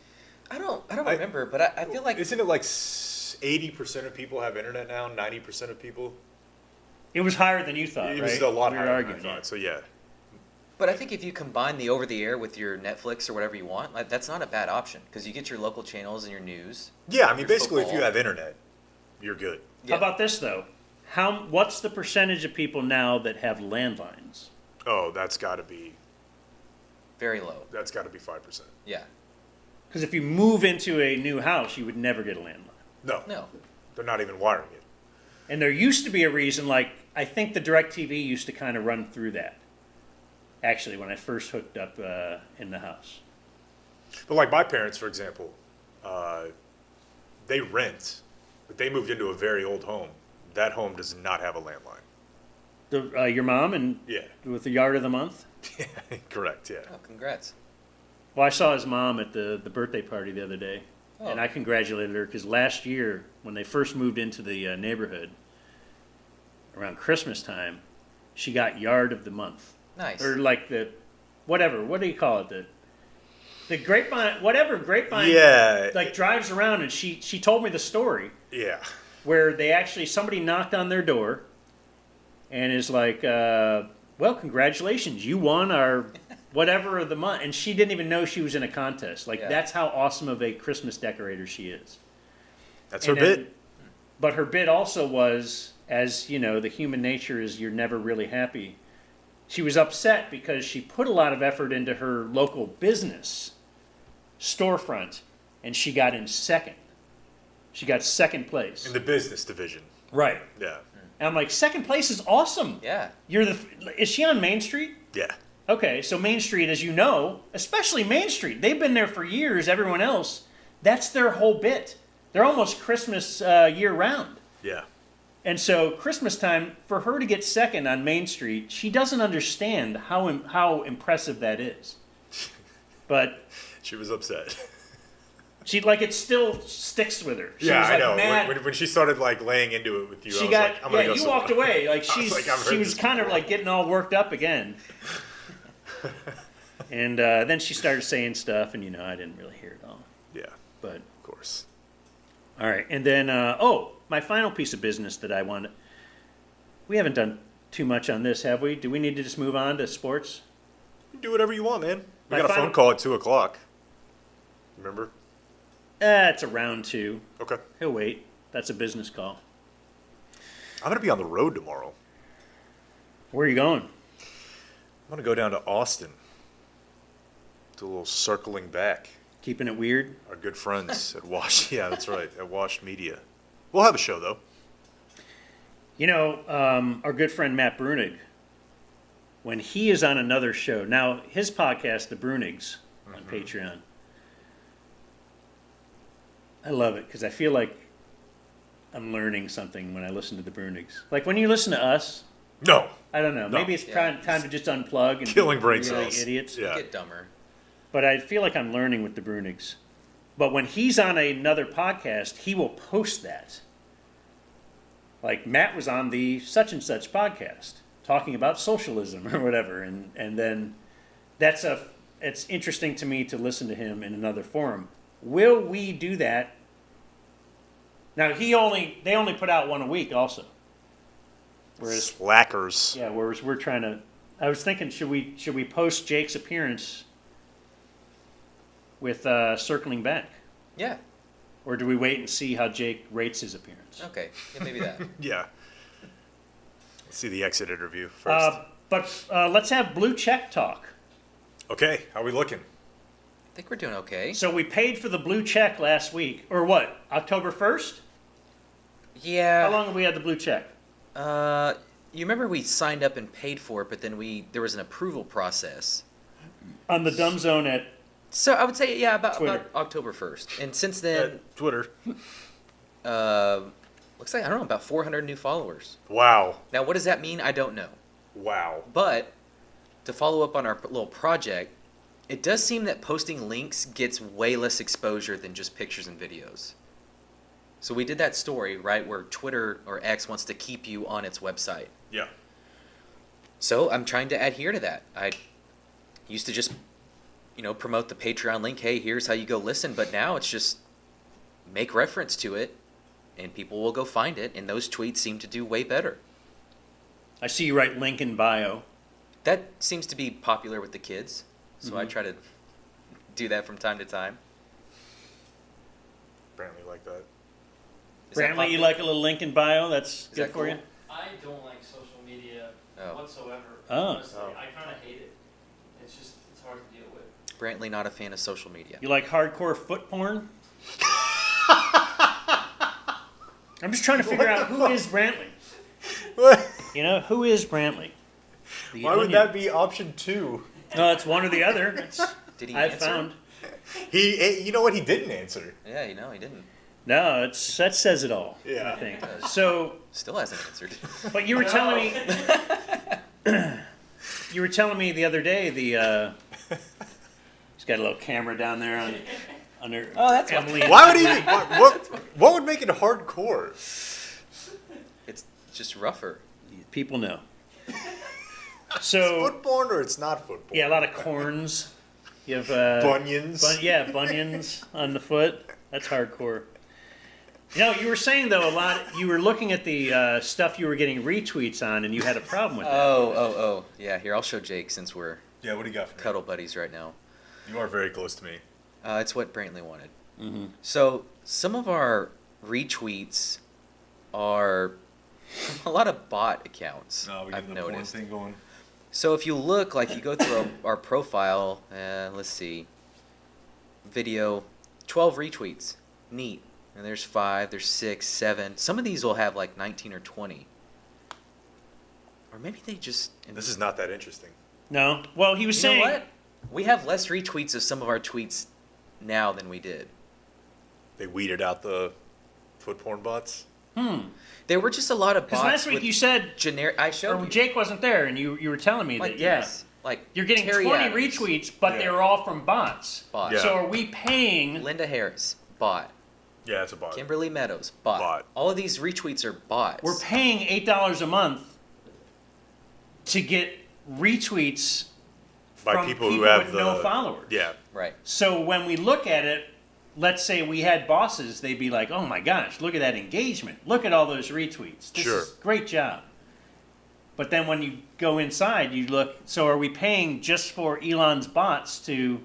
I don't remember, but I feel like Isn't it like 80% of people have internet now? 90% of people. It was higher than you thought, It right? was a lot We were higher arguing, than I thought. So yeah. But I think if you combine the over-the-air with your Netflix or whatever you want, like, that's not a bad option because you get your local channels and your news. Yeah, I mean, Your basically, if football. you have internet, you're good. How about this though? What's the percentage of people now that have landlines? Oh, that's got to be Very low. 5%. Yeah. Because if you move into a new house, you would never get a landline. No, No. they're not even wiring it. And there used to be a reason, like I think the DirecTV used to kind of run through that. Actually, when I first hooked up in the house. But like my parents, for example, they rent, but they moved into a very old home. That home does not have a landline. Your mom and Yeah. with the yard of the month. Correct. Yeah. Oh, congrats. Well, I saw his mom at the birthday party the other day, Oh. and I congratulated her because last year when they first moved into the neighborhood, around Christmas time, she got yard of the month. Nice. Or like what do you call it? The grapevine, whatever grapevine. Yeah. Like drives around, and she told me the story Yeah. where somebody knocked on their door, and is like, well, congratulations, you won our whatever of the month, and she didn't even know she was in a contest. Like Yeah. that's how awesome of a Christmas decorator she is. That's her And then- bit. But her bit also was, as you know, the human nature is you're never really happy. She was upset because she put a lot of effort into her local business storefront, and she got in second. She got second place. In the business division. Right. Yeah. And I'm like, second place is awesome. Yeah. Is she on Main Street? Yeah. Okay, so Main Street, as you know, especially Main Street, they've been there for years. Everyone else, that's their whole bit. They're almost Christmas year round. Yeah. And so Christmas time, for her to get second on Main Street, she doesn't understand how impressive that is. But She was upset. she it still sticks with her. She Yeah, was I know. mad. When she started like laying into it with you, I She was got like, I'm gonna go you somewhere. walked away like I was like, I've heard she this was kind of before. like getting all worked up again. And then she started saying stuff, and I didn't really hear it all. Yeah, But of course. all right, and then my final piece of business that I wanted. We haven't done too much on this, have we? Do we need to just move on to sports? You can do whatever you want, man. We My got a final- phone call at 2:00. Remember? It's a round two. Okay. He'll wait. That's a business call. I'm gonna be on the road tomorrow. Where are you going? I'm gonna go down to Austin. Do a little circling back. Keeping it weird? Our good friends at Wash. Yeah, that's right. At Wash Media. We'll have a show though. Our good friend Matt Brunig, when he is on another show, now his podcast, The Brunigs, on Patreon, I love it because I feel like I'm learning something when I listen to the Brunigs. Like when you listen to us, No. I don't know. No. Maybe it's Yeah. time to just unplug and Killing be brain really cells. idiots. Yeah. Get dumber. But I feel like I'm learning with the Brunigs. But when he's on another podcast, he will post that. Like Matt was on the such and such podcast talking about socialism or whatever, and then it's interesting to me to listen to him in another forum. Will we do that? Now they only put out one a week also. Whereas Slackers. yeah, whereas we're trying to. I was thinking, should we post Jake's appearance with circling back, Yeah. or do we wait and see how Jake rates his appearance? Okay. Yeah, maybe that. Yeah. Let's see the exit interview first. But let's have blue check talk. Okay, how we looking? I think we're doing okay. So we paid for the blue check last week, or what? October 1st? Yeah. How long have we had the blue check? You remember we signed up and paid for it, but then there was an approval process. On the dumb zone at So I would say, yeah, about Twitter. October 1st. And since then, Twitter. looks like, I don't know, about 400 new followers. Wow. Now, what does that mean? I don't know. Wow. But to follow up on our little project, it does seem that posting links gets way less exposure than just pictures and videos. So we did that story, right, where Twitter or X wants to keep you on its website. Yeah. So I'm trying to adhere to that. I used to just, promote the Patreon link. Hey, here's how you go listen. But now it's just make reference to it, and people will go find it. And those tweets seem to do way better. I see you write link in bio. That seems to be popular with the kids. So I Mhm. try to do that from time to time. Apparently like that. Is that Brantley, you popular? like a little link in bio? That's good that for cool? you? I don't like social media Oh. whatsoever. Oh. Honestly, I kind of hate it. It's hard to deal with. Brantley, not a fan of social media. You like hardcore foot porn? I'm just trying to figure out who is Brantley. What? Who is Brantley? The Why would Onion. that be option 2? No, it's one or the other. It's, Did he I've answer? found. You know what? He didn't answer. Yeah, he didn't. No, that says it all. Yeah. I think so. Still hasn't answered. But you were telling me. You were telling me the other day he's got a little camera down there under. Oh, that's what- Emily. Why would he? What would make it hardcore? It's just rougher. People know. So Foot porn or it's not foot porn? yeah, a lot of corns. You have Bunions. bunions on the foot. That's hardcore. You were saying though you were looking at the stuff you were getting retweets on, and you had a problem with that. Oh. Yeah, here, I'll show Jake since we're Yeah, what do you got for me? cuddle buddies right now. You are very close to me. It's what Brantley wanted. Mm-hmm. So some of our retweets are a lot of bot accounts, I've noticed. thing going. So if you look, like you go through our profile, let's see, video, 12 retweets, neat. And there's 5, there's 6, 7. Some of these will have like 19 or 20. Or maybe they just... This is not that interesting. No. Well, he was You saying. know what? We have less retweets of some of our tweets now than we did. They weeded out the foot porn bots. There were just a lot of bots. Because last week with you said, generic. I showed or you. Jake wasn't there, and you were telling me Like that these. Like you're getting Terry 20 Adams, retweets, but Yeah. they're all from bots. Bot. Yeah. So are we paying? Linda Harris, bot. Yeah, it's a bot. Kimberly Meadows, bot. Bot. All of these retweets are bots. We're paying $8 a month to get retweets By from people who have with the no followers. Yeah. Right. So when we look at it, let's say we had bosses, they'd be like, "Oh my gosh, look at that engagement! Look at all those retweets! This Sure. is great job." But then when you go inside, you look. So are we paying just for Elon's bots to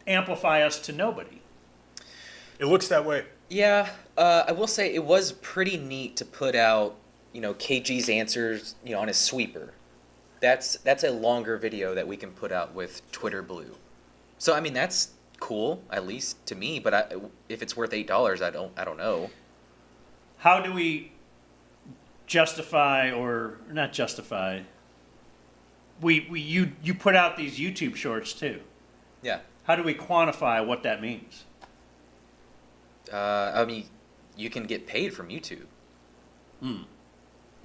amplify us to nobody? It looks that way. Yeah, I will say it was pretty neat to put out, KG's answers, on his sweeper. That's a longer video that we can put out with Twitter Blue. So I mean that's cool, at least to me. But if it's worth $8, I don't know. How do we justify or not justify? You put out these YouTube shorts too. Yeah. How do we quantify what that means? I mean, you can get paid from YouTube. We're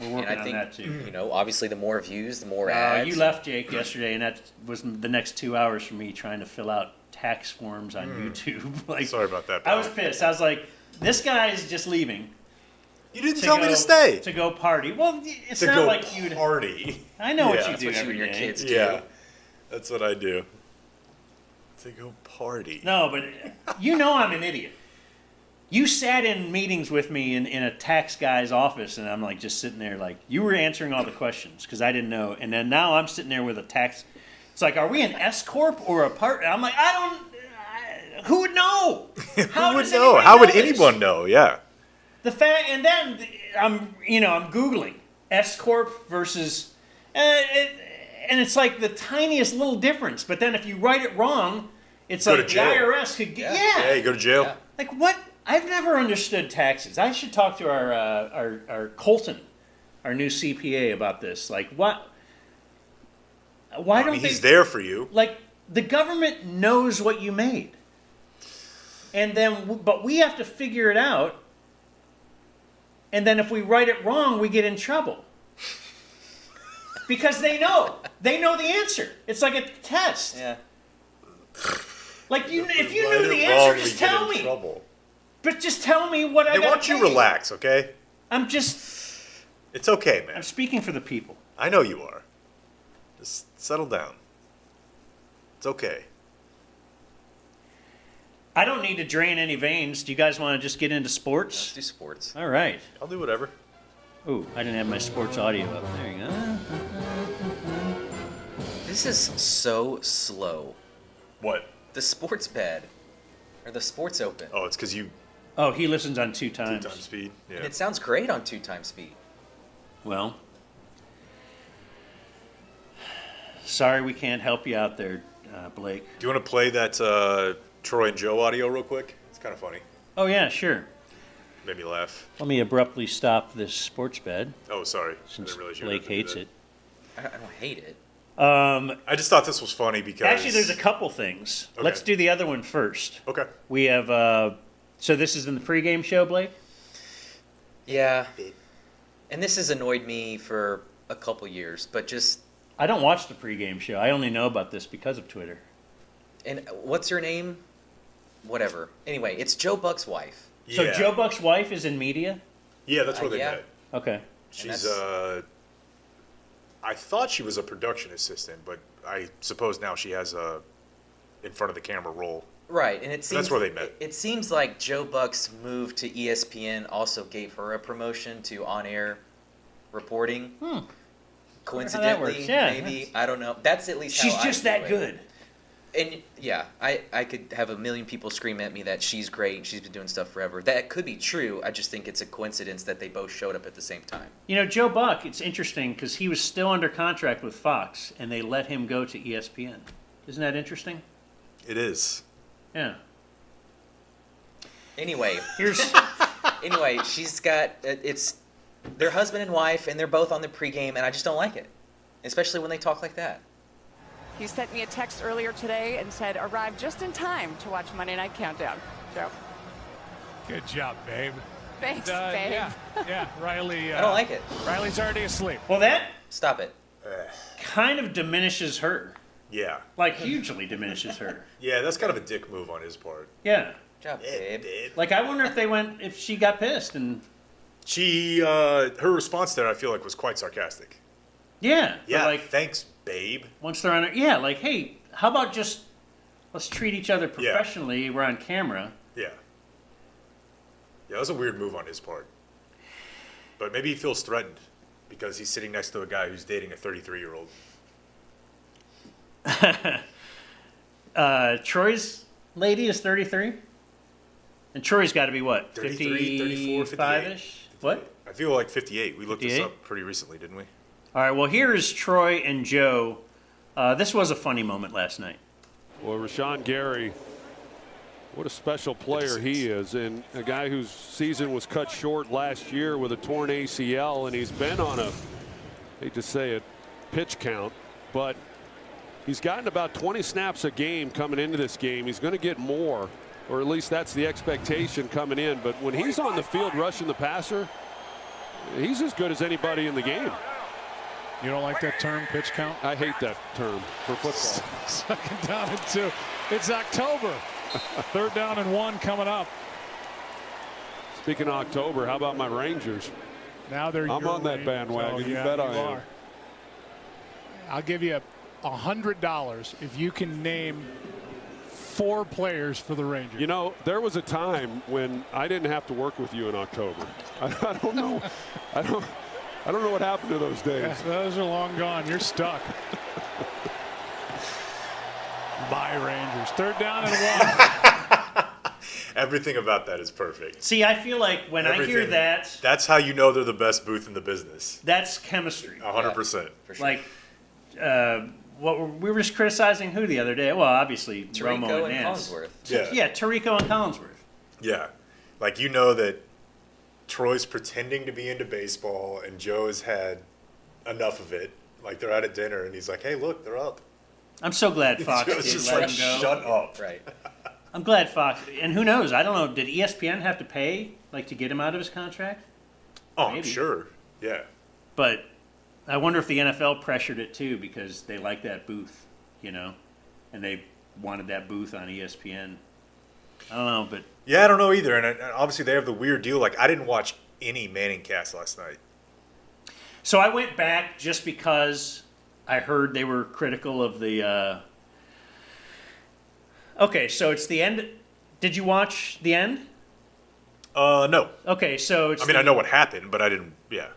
And working I on think, that too. you know, obviously the more views, the more ads. You left Jake yesterday, and that was the next 2 hours for me trying to fill out tax forms on YouTube. Like, Sorry about that, I was pal. pissed. I was like, this guy is just leaving. You didn't tell me to stay. To go party. Well, it's To not go like you'd. party. I know what Yeah. you That's do what you every and your day. kids do. Yeah, that's what I do. To go party. No, but you know I'm an idiot. You sat in meetings with me in a tax guy's office, and I'm like just sitting there like, you were answering all the questions because I didn't know. And then now I'm sitting there with a tax. It's like, are we an S Corp or a part? I'm like, who would know? How Who would does know? anybody How would this? anyone know? Yeah. The fact, and then I'm Googling S Corp versus, and it's like the tiniest little difference. But then if you write it wrong, it's Go like to the jail. IRS could get, Yeah, you go to jail. Yeah. Like what? I've never understood taxes. I should talk to our Colton, our new CPA, about this. Like what? Why I don't mean, they? he's there for you. Like the government knows what you made, and then but we have to figure it out. And then if we write it wrong, we get in trouble. Because they know the answer. It's like a test. Yeah. Like if you Write knew the it wrong, answer, we just get tell in me. trouble. But just tell me what I They got. want you relax, okay? I'm just. It's okay, man. I'm speaking for the people. I know you are. Just settle down. It's okay. I don't need to drain any veins. Do you guys want to just get into Let's sports? do sports. All right. I'll do whatever. Ooh, I didn't have my sports audio up. There you go. This is so slow. What? The sports pad. Or the sports open. Oh, it's because you Oh, he listens on 2 times. 2 times speed. Yeah. And it sounds great on 2x speed. Well, sorry we can't help you out there, Blake. Do you want to play that Troy and Joe audio real quick? It's kind of funny. Oh yeah, sure. Made me laugh. Let me abruptly stop this sports bed Oh, sorry. I since didn't realize you were Blake gonna do hates that. it. I don't hate it. I just thought this was funny because Actually, there's a couple things. Okay. Let's do the other one first. Okay. We have. So this is in the pregame show, Blake. Yeah. And this has annoyed me for a couple years, but just. I don't watch the pregame show. I only know about this because of Twitter. And what's her name? Whatever. Anyway, it's Joe Buck's wife. So Yeah. Joe Buck's wife is in media. Yeah, that's where they yeah. met. Okay. She's that's- I thought she was a production assistant, but I suppose now she has a in front of the camera role. Right, and it seems That's where they met. It seems like Joe Buck's move to ESPN also gave her a promotion to on-air reporting. Coincidentally, works. Yeah, maybe that's- I don't know. That's at least She's how just I that view it. good. And yeah, I could have a million people scream at me that she's great and she's been doing stuff forever. That could be true. I just think it's a coincidence that they both showed up at the same time. You know, Joe Buck, it's interesting because he was still under contract with Fox, and they let him go to ESPN. Isn't that interesting? It is. Yeah. Anyway, Here's she's got it's their husband and wife, and they're both on the pregame, and I just don't like it, especially when they talk like that. You sent me a text earlier today and said arrive just in time to watch Monday Night Countdown. Joe. Good job, babe. Thanks, And, babe. Yeah, Riley. I don't like it. Riley's already asleep. well, that Stop it. kind of diminishes her, Yeah. like hugely diminishes her. Yeah, that's kind of a dick move on his part. Yeah. Good job, babe. Like I wonder if she got pissed and She her response there I feel like was quite sarcastic. yeah. but Yeah, like thanks, babe. once they're on it, yeah. Like hey, how about just let's treat each other Yeah. professionally. We're on camera. Yeah. Yeah, that was a weird move on his part. But maybe he feels threatened because he's sitting next to a guy who's dating a 33-year-old. Troy's lady is 33, and Troy's got to be what 33, 34, 58. 55-ish. What? I feel like 58. We looked this 58? up pretty recently, didn't we? All right. Well, here is Troy and Joe. This was a funny moment last night. Well, Rashawn Gary, what a special player he is, and a guy whose season was cut short last year with a torn ACL, and he's been on a, hate to say it, pitch count, but he's gotten about 20 snaps a game coming into this game. He's going to get more or at least that's the expectation coming in. But when he's on the field rushing the passer, he's as good as anybody in the game. You don't like that term, pitch count? I hate that term for football. Second down and 2. It's October. 3rd down and 1 coming up. Speaking of October, how about my Rangers? Now they're I'm on that Rangers. bandwagon. Oh, You yeah, bet I am. are. I'll give you $100 if you can name 4 players for the Rangers. You know, there was a time when I didn't have to work with you in October. I don't know. I don't know what happened to those days. Yeah, those are long gone. You're stuck. Bye, Rangers. 3rd down and 1. Everything about that is perfect. See, I feel like when I hear Everything. that, That's how you know they're the best booth in the business. that's chemistry. 100%. For sure. Like, we were just criticizing who the other day? Well, obviously Romo Tirico and and Nance. Collinsworth. Yeah. Yeah, Tirico and Collinsworth. Yeah. Like, you know that Troy's pretending to be into baseball and Joe's had enough of it. Like, they're out at dinner and he's like, hey, look, they're up. I'm so glad Fox Joe's did just let like, him go. shut up. Right. I'm glad Fox. And who knows? I don't know. Did ESPN have to pay to get him out of his contract? Oh, Maybe. I'm sure. Yeah. But I wonder if the NFL pressured it too because they like that booth, and they wanted that booth on ESPN. I don't know, but Yeah, I don't know either. And obviously they have the weird deal. Like, I didn't watch any Manning cast last night. so I went back just because I heard they were critical of the. Okay, so it's the end. Did you watch the end? No. Okay, so it's. I mean, I know what happened, but I didn't, yeah.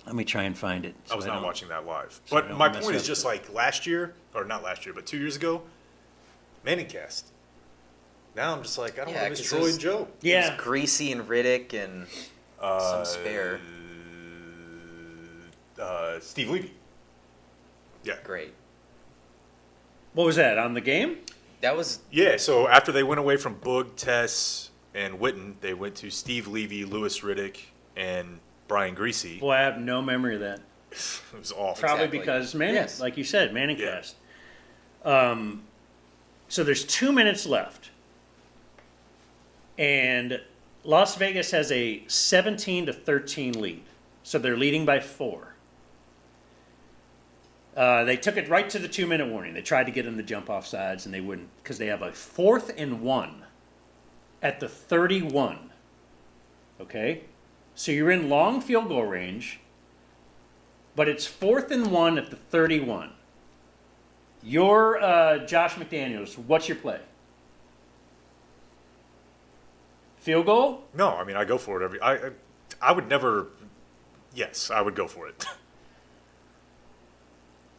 Let me try and find it. I was so not don't- watching that live. so I But don't my mess point is up just the- like last year, or not last year, but 2 years ago, Manning cast. Now I'm just like, I don't Yeah, want to miss 'cause Troy those- and Joe. It Yeah. was Greasy and Riddick and some spare. Steve Levy. Yeah. Great. What was that on the game? That was Yeah, so after they went away from Boog, Tess, and Witten, they went to Steve Levy, Lewis Riddick, and Brian Greasy. Boy, I have no memory of that. It was awful. Probably Exactly. because Manning, Yes. like you said, Manning Yeah. cast. So there's 2 minutes left, and Las Vegas has a 17-13 lead. So they're leading by 4. They took it right to the 2-minute warning. They tried to get them to jump off sides, and they wouldn't because they have a 4th and 1 at the 31. Okay, so you're in long field goal range. But it's 4th and 1 at the 31. You're Josh McDaniels. What's your play? Field goal? No, I mean, I go for it I would never. Yes, I would go for it.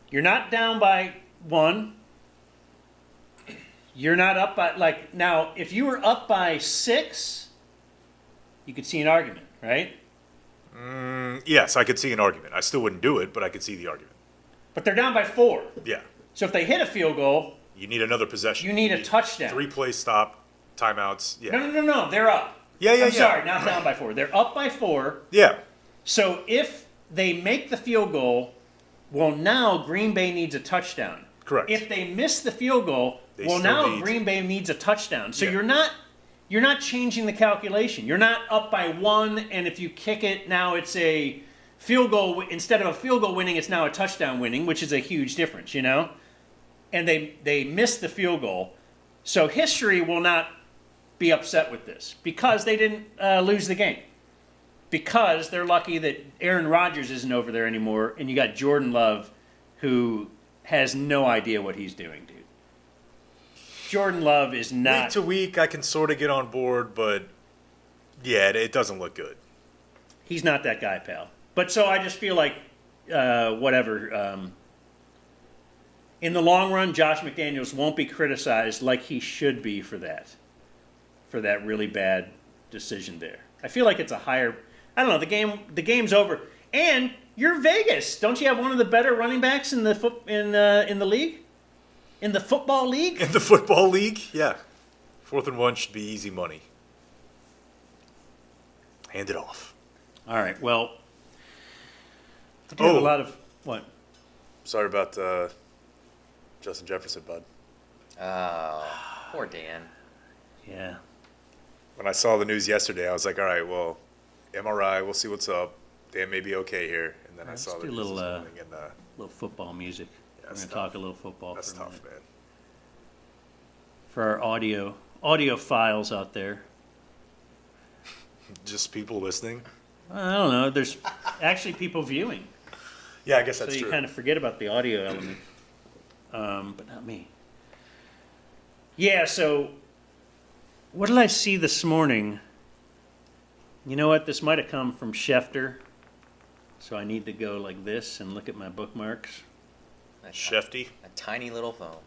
You're not down by 1. You're not up by now. If you were up by 6, you could see an argument, right? Yes, I could see an argument. I still wouldn't do it, but I could see the argument. But they're down by 4. Yeah. So if they hit a field goal, You need another possession. you need a touchdown. 3-play stop, timeouts. Yeah. No. They're up. Yeah. I'm sorry, not down by 4. They're up by 4. Yeah. So if they make the field goal, well, now Green Bay needs a touchdown. Correct. If they miss the field goal, They well, still now need- Green Bay needs a touchdown. So Yeah. you're not changing the calculation. You're not up by 1, and if you kick it, now it's a field goal. Instead of a field goal winning, it's now a touchdown winning, which is a huge difference, And they missed the field goal. So history will not be upset with this because they didn't lose the game. Because they're lucky that Aaron Rodgers isn't over there anymore, and you got Jordan Love, who has no idea what he's doing, dude. Jordan Love is Week not. to week, I can sort of get on board, but yeah, it doesn't look good. He's not that guy, pal. But so I just feel like, whatever. In the long run, Josh McDaniels won't be criticized like he should be for that really bad decision there. I feel like it's a higher. I don't know. The game's over, and you're Vegas. Don't you have one of the better running backs in the league? In the football league? In the football league, yeah. 4th and 1 should be easy money. Hand it off. All right. Well, I do have a lot of what? Sorry about Justin Jefferson, bud. oh, poor Dan. Yeah. When I saw the news yesterday, I was like, all right, well, MRI, we'll see what's up. Dan may be okay here. And then I saw Let's the do a news little, this morning, and little football music. We're that's going to tough. talk a little football That's for a tough, minute. man. For our audio files out there. Just people listening. I don't know. There's actually people viewing. Yeah, I guess So that's you true. kind of forget about the audio element. But not me. Yeah, so what did I see this morning? You know what? This might have come from Schefter. So I need to go like this and look at my bookmarks. Shefty. A tiny little phone.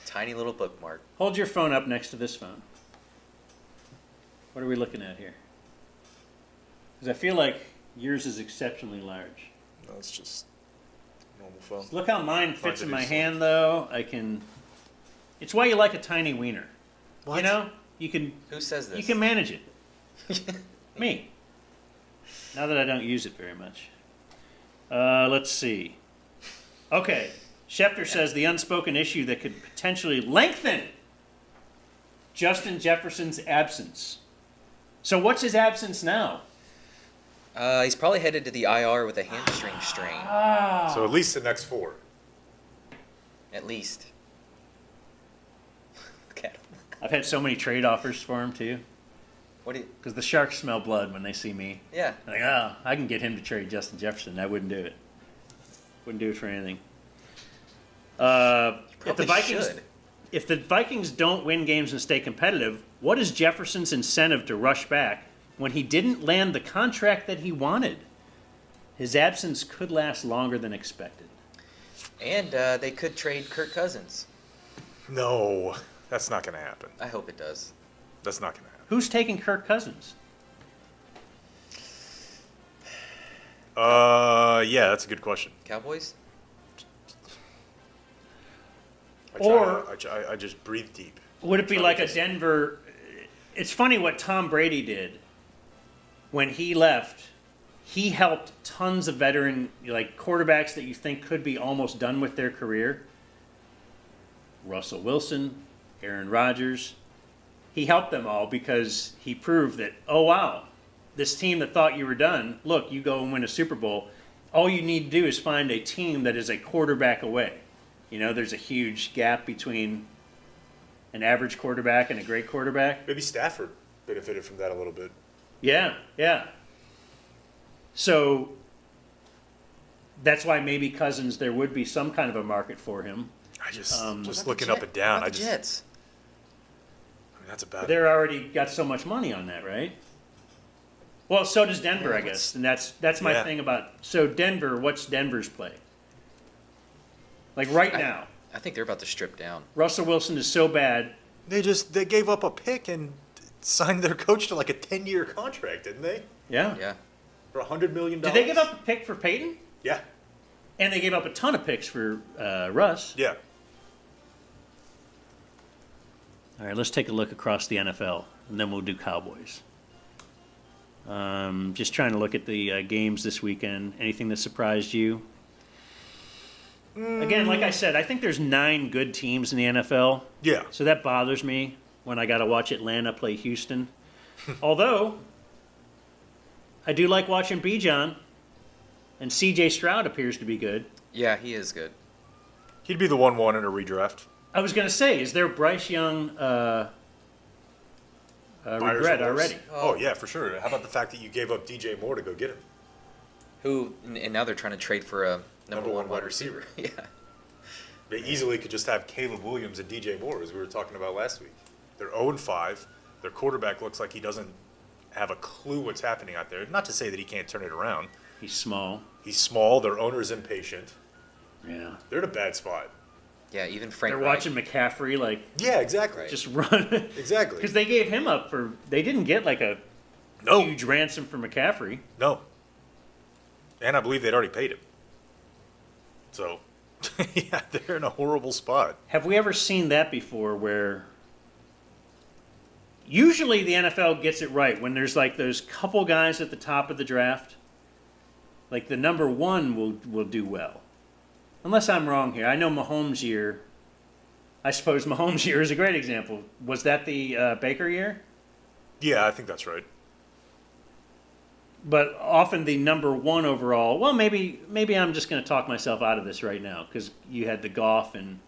Tiny little bookmark. Hold your phone up next to this phone. What are we looking at here? Because I feel like yours is exceptionally large. No, it's just normal phone. Look how mine fits Mine's in a my decent. hand, though. It's why you like a tiny wiener. What? You know, you can Who says this? you can manage it. Me. Now that I don't use it very much. Let's see. Okay, Schefter says the unspoken issue that could potentially lengthen Justin Jefferson's absence. So what's his absence now? He's probably headed to the IR with a hamstring strain. So at least the next 4. At least. Okay. I've had so many trade offers for him too. What do you? Because the Sharks smell blood when they see me. Yeah. Like, I can get him to trade Justin Jefferson. I wouldn't do it. Wouldn't do it for anything. Should. If the Vikings don't win games and stay competitive, what is Jefferson's incentive to rush back when he didn't land the contract that he wanted? His absence could last longer than expected. And they could trade Kirk Cousins. No, that's not going to happen. I hope it does. That's not going to happen. Who's taking Kirk Cousins? Yeah, that's a good question. Cowboys? I just breathe deep. Would it be Try to like a just- Denver? It's funny what Tom Brady did when he left. He helped tons of veteran like quarterbacks that you think could be almost done with their career. Russell Wilson, Aaron Rodgers. He helped them all because he proved that, oh wow, this team that thought you were done, look, you go and win a Super Bowl. All you need to do is find a team that is a quarterback away. You know, there's a huge gap between an average quarterback and a great quarterback. Maybe Stafford benefited from that a little bit. Yeah, yeah. So that's why maybe Cousins, there would be some kind of a market for him. I just What looking about up and down. the Jets? I mean, that's about. They're already got so much money on that, right? Well, so does Denver, I guess, and that's my Yeah. thing about. So Denver, what's Denver's play? Like right now, I think they're about to strip down. Russell Wilson is so bad. They gave up a pick and signed their coach to like a 10-year contract, didn't they? Yeah. Yeah. For $100 million. Did they give up a pick for Peyton? Yeah. And they gave up a ton of picks for Russ. Yeah. All right, let's take a look across the NFL, and then we'll do Cowboys. Just trying to look at the games this weekend. Anything that surprised you? Again, like I said, I think there's 9 good teams in the NFL. Yeah. So that bothers me when I got to watch Atlanta play Houston. Although, I do like watching Bijan, and C.J. Stroud appears to be good. Yeah, he is good. He'd be the 1-1 in a redraft. I was going to say, is there Bryce Young Buyer's regret remorse. already? Oh, yeah, for sure. How about the fact that you gave up DJ Moore to go get him? Who and now they're trying to trade for a number one wide receiver. Yeah. They easily could just have Caleb Williams and DJ Moore, as we were talking about last week. They're 0-5. Their quarterback looks like he doesn't have a clue what's happening out there. Not to say that he can't turn it around. He's small. He's small. Their owner's impatient. Yeah. They're in a bad spot. Yeah, even Frank. They're Reich. watching McCaffrey, like, Yeah, exactly. just run. Exactly. Because they gave him up for, they didn't get like a No. huge ransom for McCaffrey. No. And I believe they'd already paid him. So, yeah, they're in a horrible spot. Have we ever seen that before where usually the NFL gets it right when there's like those couple guys at the top of the draft? Like the number 1 will do well. Unless I'm wrong here. I know Mahomes' year, I suppose Mahomes' year is a great example. Was that the Baker year? Yeah, I think that's right. But often the number one overall. Well, maybe I'm just going to talk myself out of this right now because you had the Goff and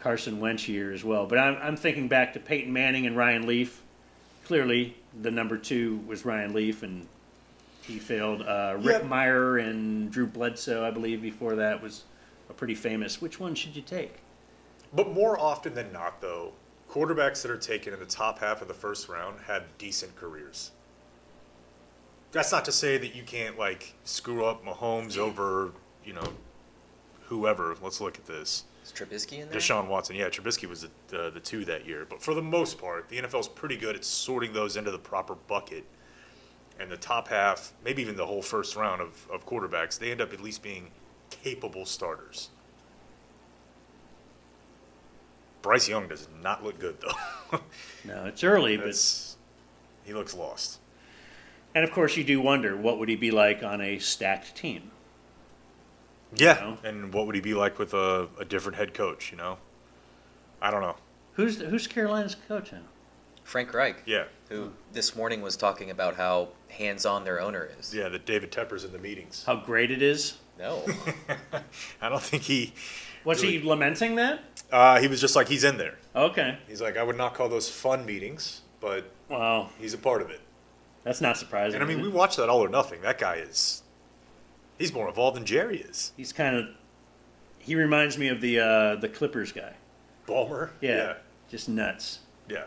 Carson Wentz year as well. But I'm thinking back to Peyton Manning and Ryan Leaf. Clearly, the number 2 was Ryan Leaf, and he failed. Rick Meyer and Drew Bledsoe, I believe, before that was a pretty famous. Which one should you take? But more often than not, though, quarterbacks that are taken in the top half of the first round have decent careers. That's not to say that you can't, like, screw up Mahomes over, whoever. Let's look at this. Is Trubisky in there? Deshaun Watson. Yeah, Trubisky was the 2 that year. But for the most part, the NFL's pretty good at sorting those into the proper bucket. And the top half, maybe even the whole first round of quarterbacks, they end up at least being capable starters. Bryce Young does not look good, though. No, it's early, but he looks lost. And of course, you do wonder what would he be like on a stacked team. Yeah, and what would he be like with a different head coach? I don't know. Who's Carolina's coach now? Frank Reich. Yeah, who this morning was talking about how hands-on their owner is. Yeah, that David Tepper's in the meetings. How great it is. No, I don't think he. Was he lamenting that? He was just like, he's in there. Okay. He's like, I would not call those fun meetings, but he's a part of it. That's not surprising. And I mean, we watch that All or Nothing. That guy he's more involved than Jerry is. He's he reminds me of the Clippers guy. Ballmer? Yeah. Just nuts. Yeah.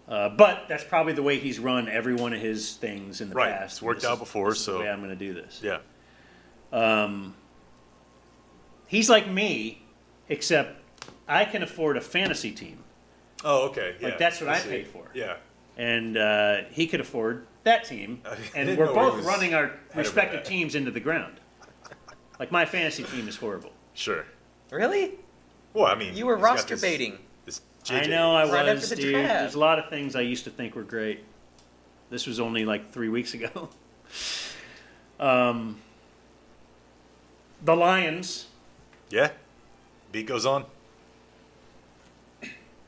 But that's probably the way he's run every one of his things in the past. Right. It's worked out before, so. The way I'm going to do this. Yeah. He's like me, except I can afford a fantasy team. Oh, okay. Yeah. Like, that's what I paid for. Yeah. And he could afford that team. And we're both running our respective teams into the ground. Like, my fantasy team is horrible. Sure. Really? Well, I mean. You were roster baiting. I know I right was, after the dude. draft. There's a lot of things I used to think were great. This was only like 3 weeks ago. The Lions. Yeah. Beat goes on.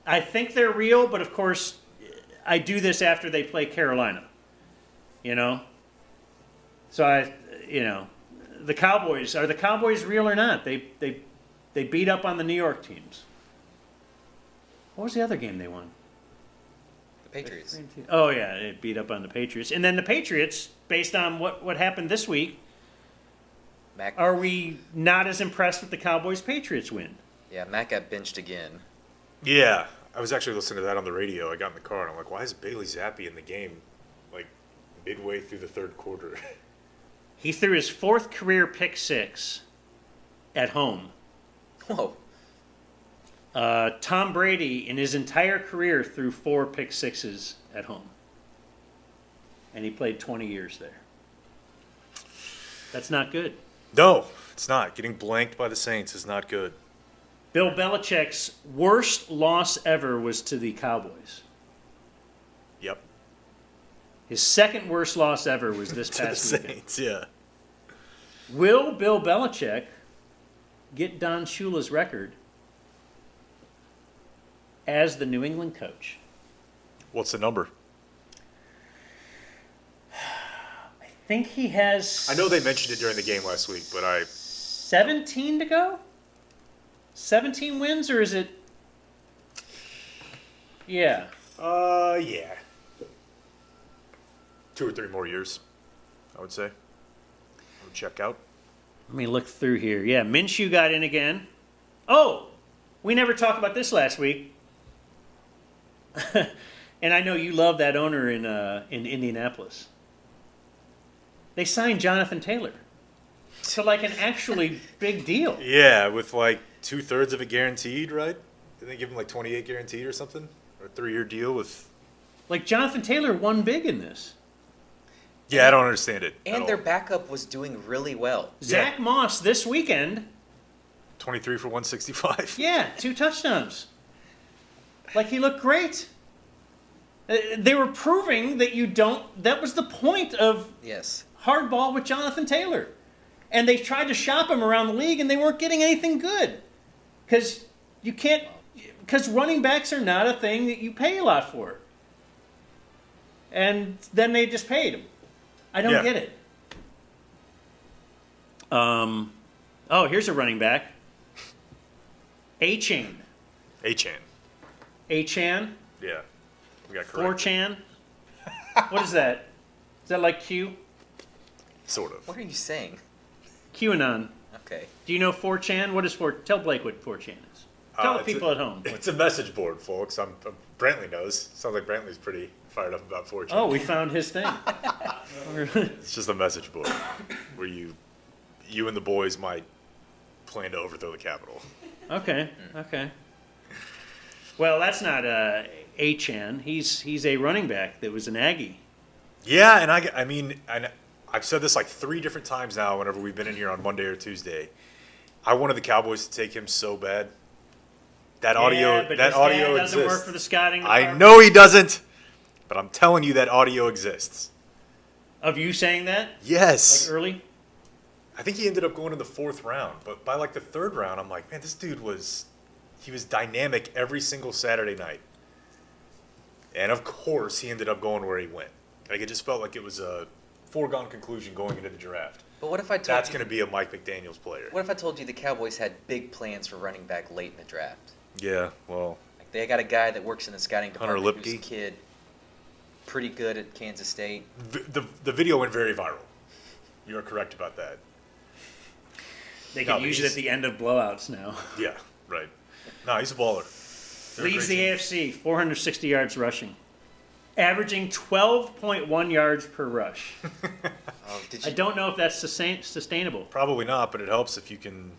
I think they're real, but of course, I do this after they play Carolina. So the Cowboys, are the Cowboys real or not? They beat up on the New York teams. What was the other game they won? The Patriots. Oh yeah, they beat up on the Patriots. And then the Patriots, based on what happened this week, are we not as impressed with the Cowboys-Patriots win? Yeah, Matt got benched again. Yeah. I was actually listening to that on the radio. I got in the car and I'm like, why is Bailey Zappi in the game like midway through the third quarter? He threw his 4th career pick 6 at home. Whoa. Tom Brady, in his entire career, threw 4 pick 6s at home. And he played 20 years there. That's not good. No, it's not. Getting blanked by the Saints is not good. Bill Belichick's worst loss ever was to the Cowboys. Yep. His second worst loss ever was this To past the weekend. Saints, yeah. Will Bill Belichick get Don Shula's record as the New England coach? What's the number? I think he has... I know they mentioned it during the game last week, but 17 to go? 17 wins, or is it... Yeah. Yeah. 2 or 3 more years, I would say. I would check out. Let me look through here. Yeah, Minshew got in again. Oh, we never talked about this last week. And I know you love that owner in Indianapolis. They signed Jonathan Taylor to like an actually big deal. Yeah, with like 2/3 of it guaranteed, right? Didn't they give him like 28 guaranteed or something? Or a 3-year deal with... Like, Jonathan Taylor won big in this. Yeah, I don't understand it. And their backup was doing really well. Zach Moss this weekend. 23 for 165. Yeah, 2 touchdowns. Like, he looked great. They were proving that you don't... That was the point of hardball with Jonathan Taylor. And they tried to shop him around the league, and they weren't getting anything good. Because you can't... Because running backs are not a thing that you pay a lot for. And then they just paid him. I don't get it. Oh, here's a running back. A-Chain. A-Chan. A-Chan? Yeah. We got correct. 4chan? What is that? Is that like Q? Sort of. What are you saying? QAnon. Okay. Do you know 4chan? What is 4? Tell Blake what 4chan is. Tell the people at home. It's a message board, folks. Brantley knows. Sounds like Brantley's pretty fired up about 4chan. Oh, we found his thing. It's just a message board where you and the boys might plan to overthrow the Capitol. Okay. Well, that's not A-Chan. He's a running back that was an Aggie. Yeah, and I mean, I've said this like 3 different times now whenever we've been in here on Monday or Tuesday. I wanted the Cowboys to take him so bad. That audio but that his audio dad doesn't exists. work for the scouting I department. know he doesn't, but I'm telling you that audio exists. Of you saying that? Yes. Like early? I think he ended up going in the 4th round, but by like the 3rd round, I'm like, man, this dude was dynamic every single Saturday night. And of course, he ended up going where he went. Like it just felt like it was a foregone conclusion going into the draft. But what if I told That's you going to be a Mike McDaniels player? What if I told you the Cowboys had big plans for running back late in the draft? Yeah, well, Like they got a guy that works in the scouting Hunter department who's a Lipke? kid, pretty good at Kansas State. the video went very viral. You are correct about that. They No, can but use it he's- at the end of blowouts now. Yeah, right. No, he's a baller. They're a Leads great the team. AFC, 460 yards rushing. Averaging 12.1 yards per rush. Oh, did I you? don't know if that's sustainable. Probably not, but it helps if you can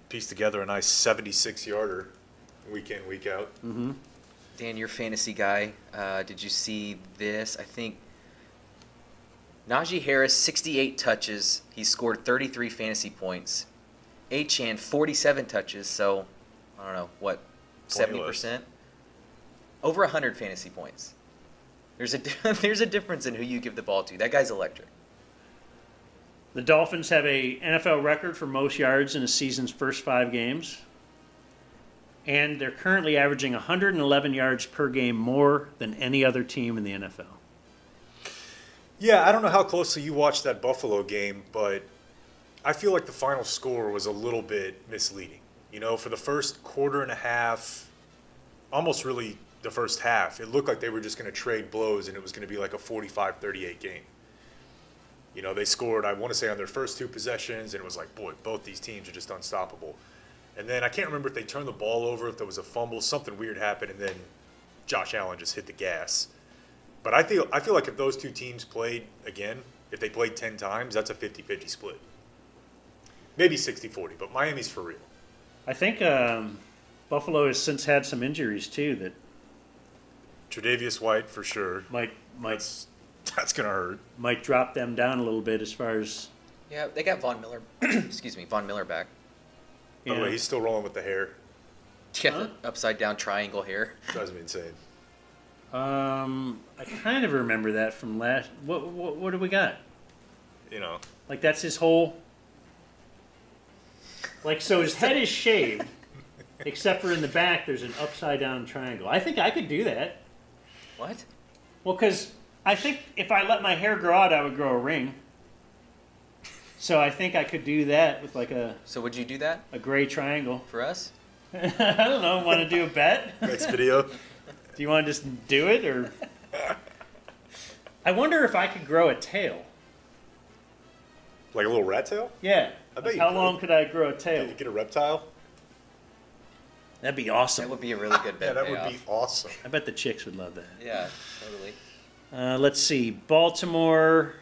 piece together a nice 76-yarder week in, week out. Dan, your fantasy guy. Did you see this? I think Najee Harris, 68 touches. He scored 33 fantasy points. A-Chan, 47 touches. So, I don't know, what, 70%? Over 100 fantasy points. There's a difference in who you give the ball to. That guy's electric. The Dolphins have a NFL record for most yards in a season's first 5 games. And they're currently averaging 111 yards per game more than any other team in the NFL. Yeah, I don't know how closely you watched that Buffalo game, but I feel like the final score was a little bit misleading. You know, for the first quarter and a half, almost really the first half, it looked like they were just going to trade blows and it was going to be like a 45-38 game. You know, they scored, I want to say, on their first 2 possessions, and it was like, boy, both these teams are just unstoppable. And then I can't remember if they turned the ball over, if there was a fumble, something weird happened, and then Josh Allen just hit the gas. But I feel like if those 2 teams played again, if they played 10 times, that's a 50-50 split. Maybe 60-40, but Miami's for real. I think Buffalo has since had some injuries, too, that Tre'Davious White, for sure. might That's going to hurt. might drop them down a little bit as far as... Yeah, they got Von Miller. Excuse me, Von Miller back. By the way, he's still rolling with the hair. Yeah, the upside down triangle hair. Drives me insane. I kind of remember that from last... What do we got? You know. Like, that's his whole... Like, so his head is shaved, except for in the back there's an upside-down triangle. I think I could do that. What? Well, because I think if I let my hair grow out, I would grow a ring. So I think I could do that with like a So would you do that gray triangle. for us? I don't know. Want to do a bet? Next video. Do you want to just do it, or? I wonder if I could grow a tail. Like a little rat tail? Yeah. I bet Like you how could. long could I grow a tail? You get a reptile? That'd be That awesome. would be a really good bet. Yeah, that would payoff. be awesome. I bet the chicks would love that. Yeah, totally. Let's see. Baltimore.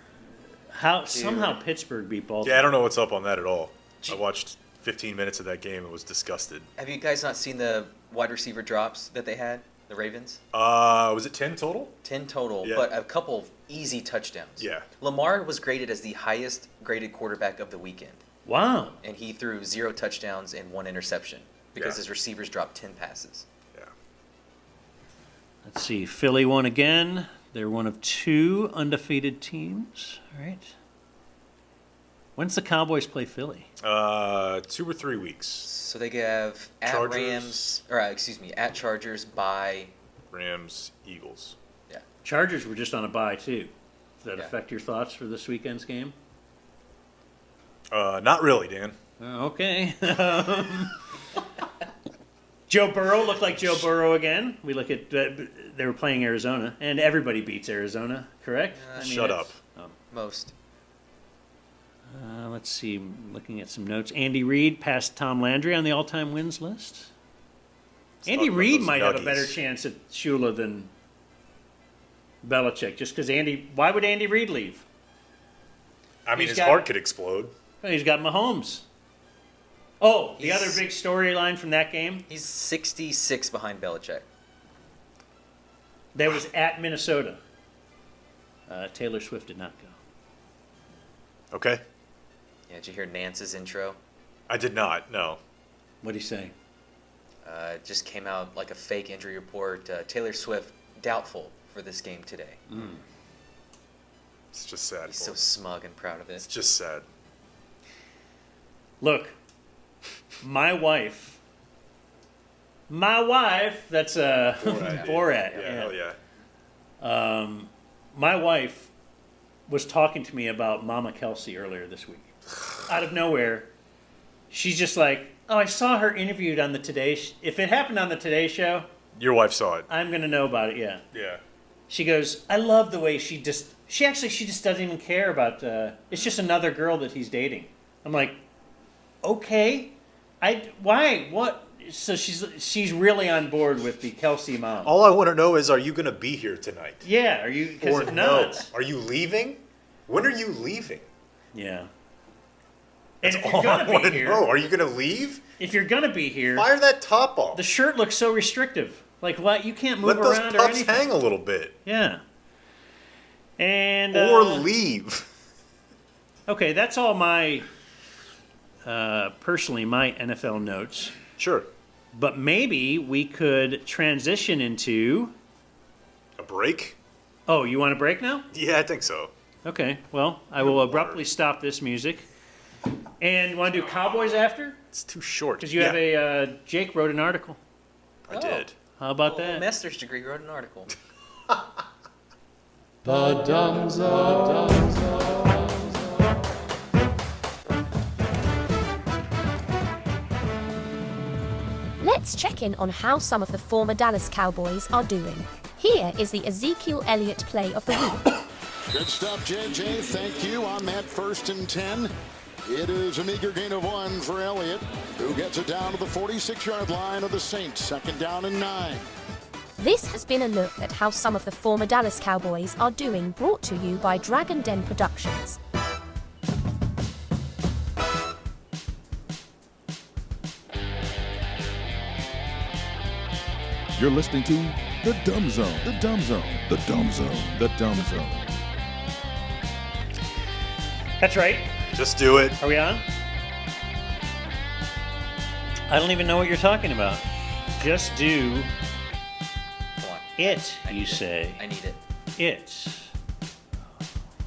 Somehow Pittsburgh beat Baltimore. Yeah, I don't know what's up on that at all. I watched 15 minutes of that game and was disgusted. Have you guys not seen the wide receiver drops that they had? The Ravens? Was it 10 total? 10 total, Yeah. but a couple easy touchdowns. Yeah. Lamar was graded as the highest graded quarterback of the weekend, Wow. and he threw 0 touchdowns and 1 interception because Yeah. his receivers dropped 10 passes. Yeah. Let's see. Philly won again. They're one of 2 undefeated teams. All right. When's the Cowboys play Philly? 2 or 3 weeks. So they have at Chargers. Rams, or at Chargers by. Rams, Eagles. Yeah. Chargers were just on a bye too. Does that Yeah. affect your thoughts for this weekend's game? Not really, Dan. Okay. Joe Burrow looked like Joe Burrow again. We look at they were playing Arizona, and everybody beats Arizona, correct? Shut up. Most. Let's see. I'm looking at some notes. Andy Reid passed Tom Landry on the all-time wins list. Andy talk about Reid those might have a Nuggies. better chance at Shula than Belichick, just because Andy. Why would Andy Reid leave? I mean, He's his got- heart could explode. Well, he's got Mahomes. Oh, the He's- other big storyline from that game He's 66 behind Belichick. that was at Minnesota. Taylor Swift did not go. Okay. Yeah, did you hear Nance's intro? I did not, no. What did he say? It just came out like a fake injury report. Taylor Swift doubtful for this game today. It's just sad. He's so smug and proud of It's it. just sad. Look, my wife, that's Borat. Borat. Yeah, hell yeah. My wife was talking to me about Mama Kelsey earlier this week. Out of nowhere, she's just like, oh, I saw her interviewed on the Today If it happened on the Today Show, Your wife saw it. I'm going to know about it, yeah. Yeah. She goes, I love the way she just doesn't even care about, it's just another girl that he's dating. I'm like, okay, why, what? So she's really on board with the Kelsey mom. All I want to know is, are you going to be here tonight? Yeah, are you, because Or if no? not, Are you leaving? When are you leaving? yeah. And if All you're I going want to to be here, know. Are you going to leave? if you're going to be here, Fire that top off. the shirt looks so restrictive. Like, what? You can't move Let those around or pups anything. hang a little bit. Yeah. And Or leave. okay, that's all my personally my NFL notes. Sure. But maybe we could transition into. A break? Oh, you want a break now? Yeah, I think so. Okay. Well, I will abruptly stop this music. And want to do Cowboys after? It's too short. Because you have a Jake wrote an article. I did. How about Well, that? master's degree wrote an article. The Dumb Zone. Let's check in on how some of the former Dallas Cowboys are doing. Here is the Ezekiel Elliott play of the week. Good stuff, JJ. Thank you on that 1st and 10. It is a meager gain of 1 for Elliott, who gets it down to the 46-yard line of the Saints. 2nd down and 9. This has been a look at how some of the former Dallas Cowboys are doing, brought to you by Dragon Den Productions. You're listening to The Dumb Zone. The Dumb Zone. The Dumb Zone. The Dumb Zone. That's right. Just do it. Are we on? I don't even know what you're talking about. Just do Come on. it, I you need it. say. I need it. It.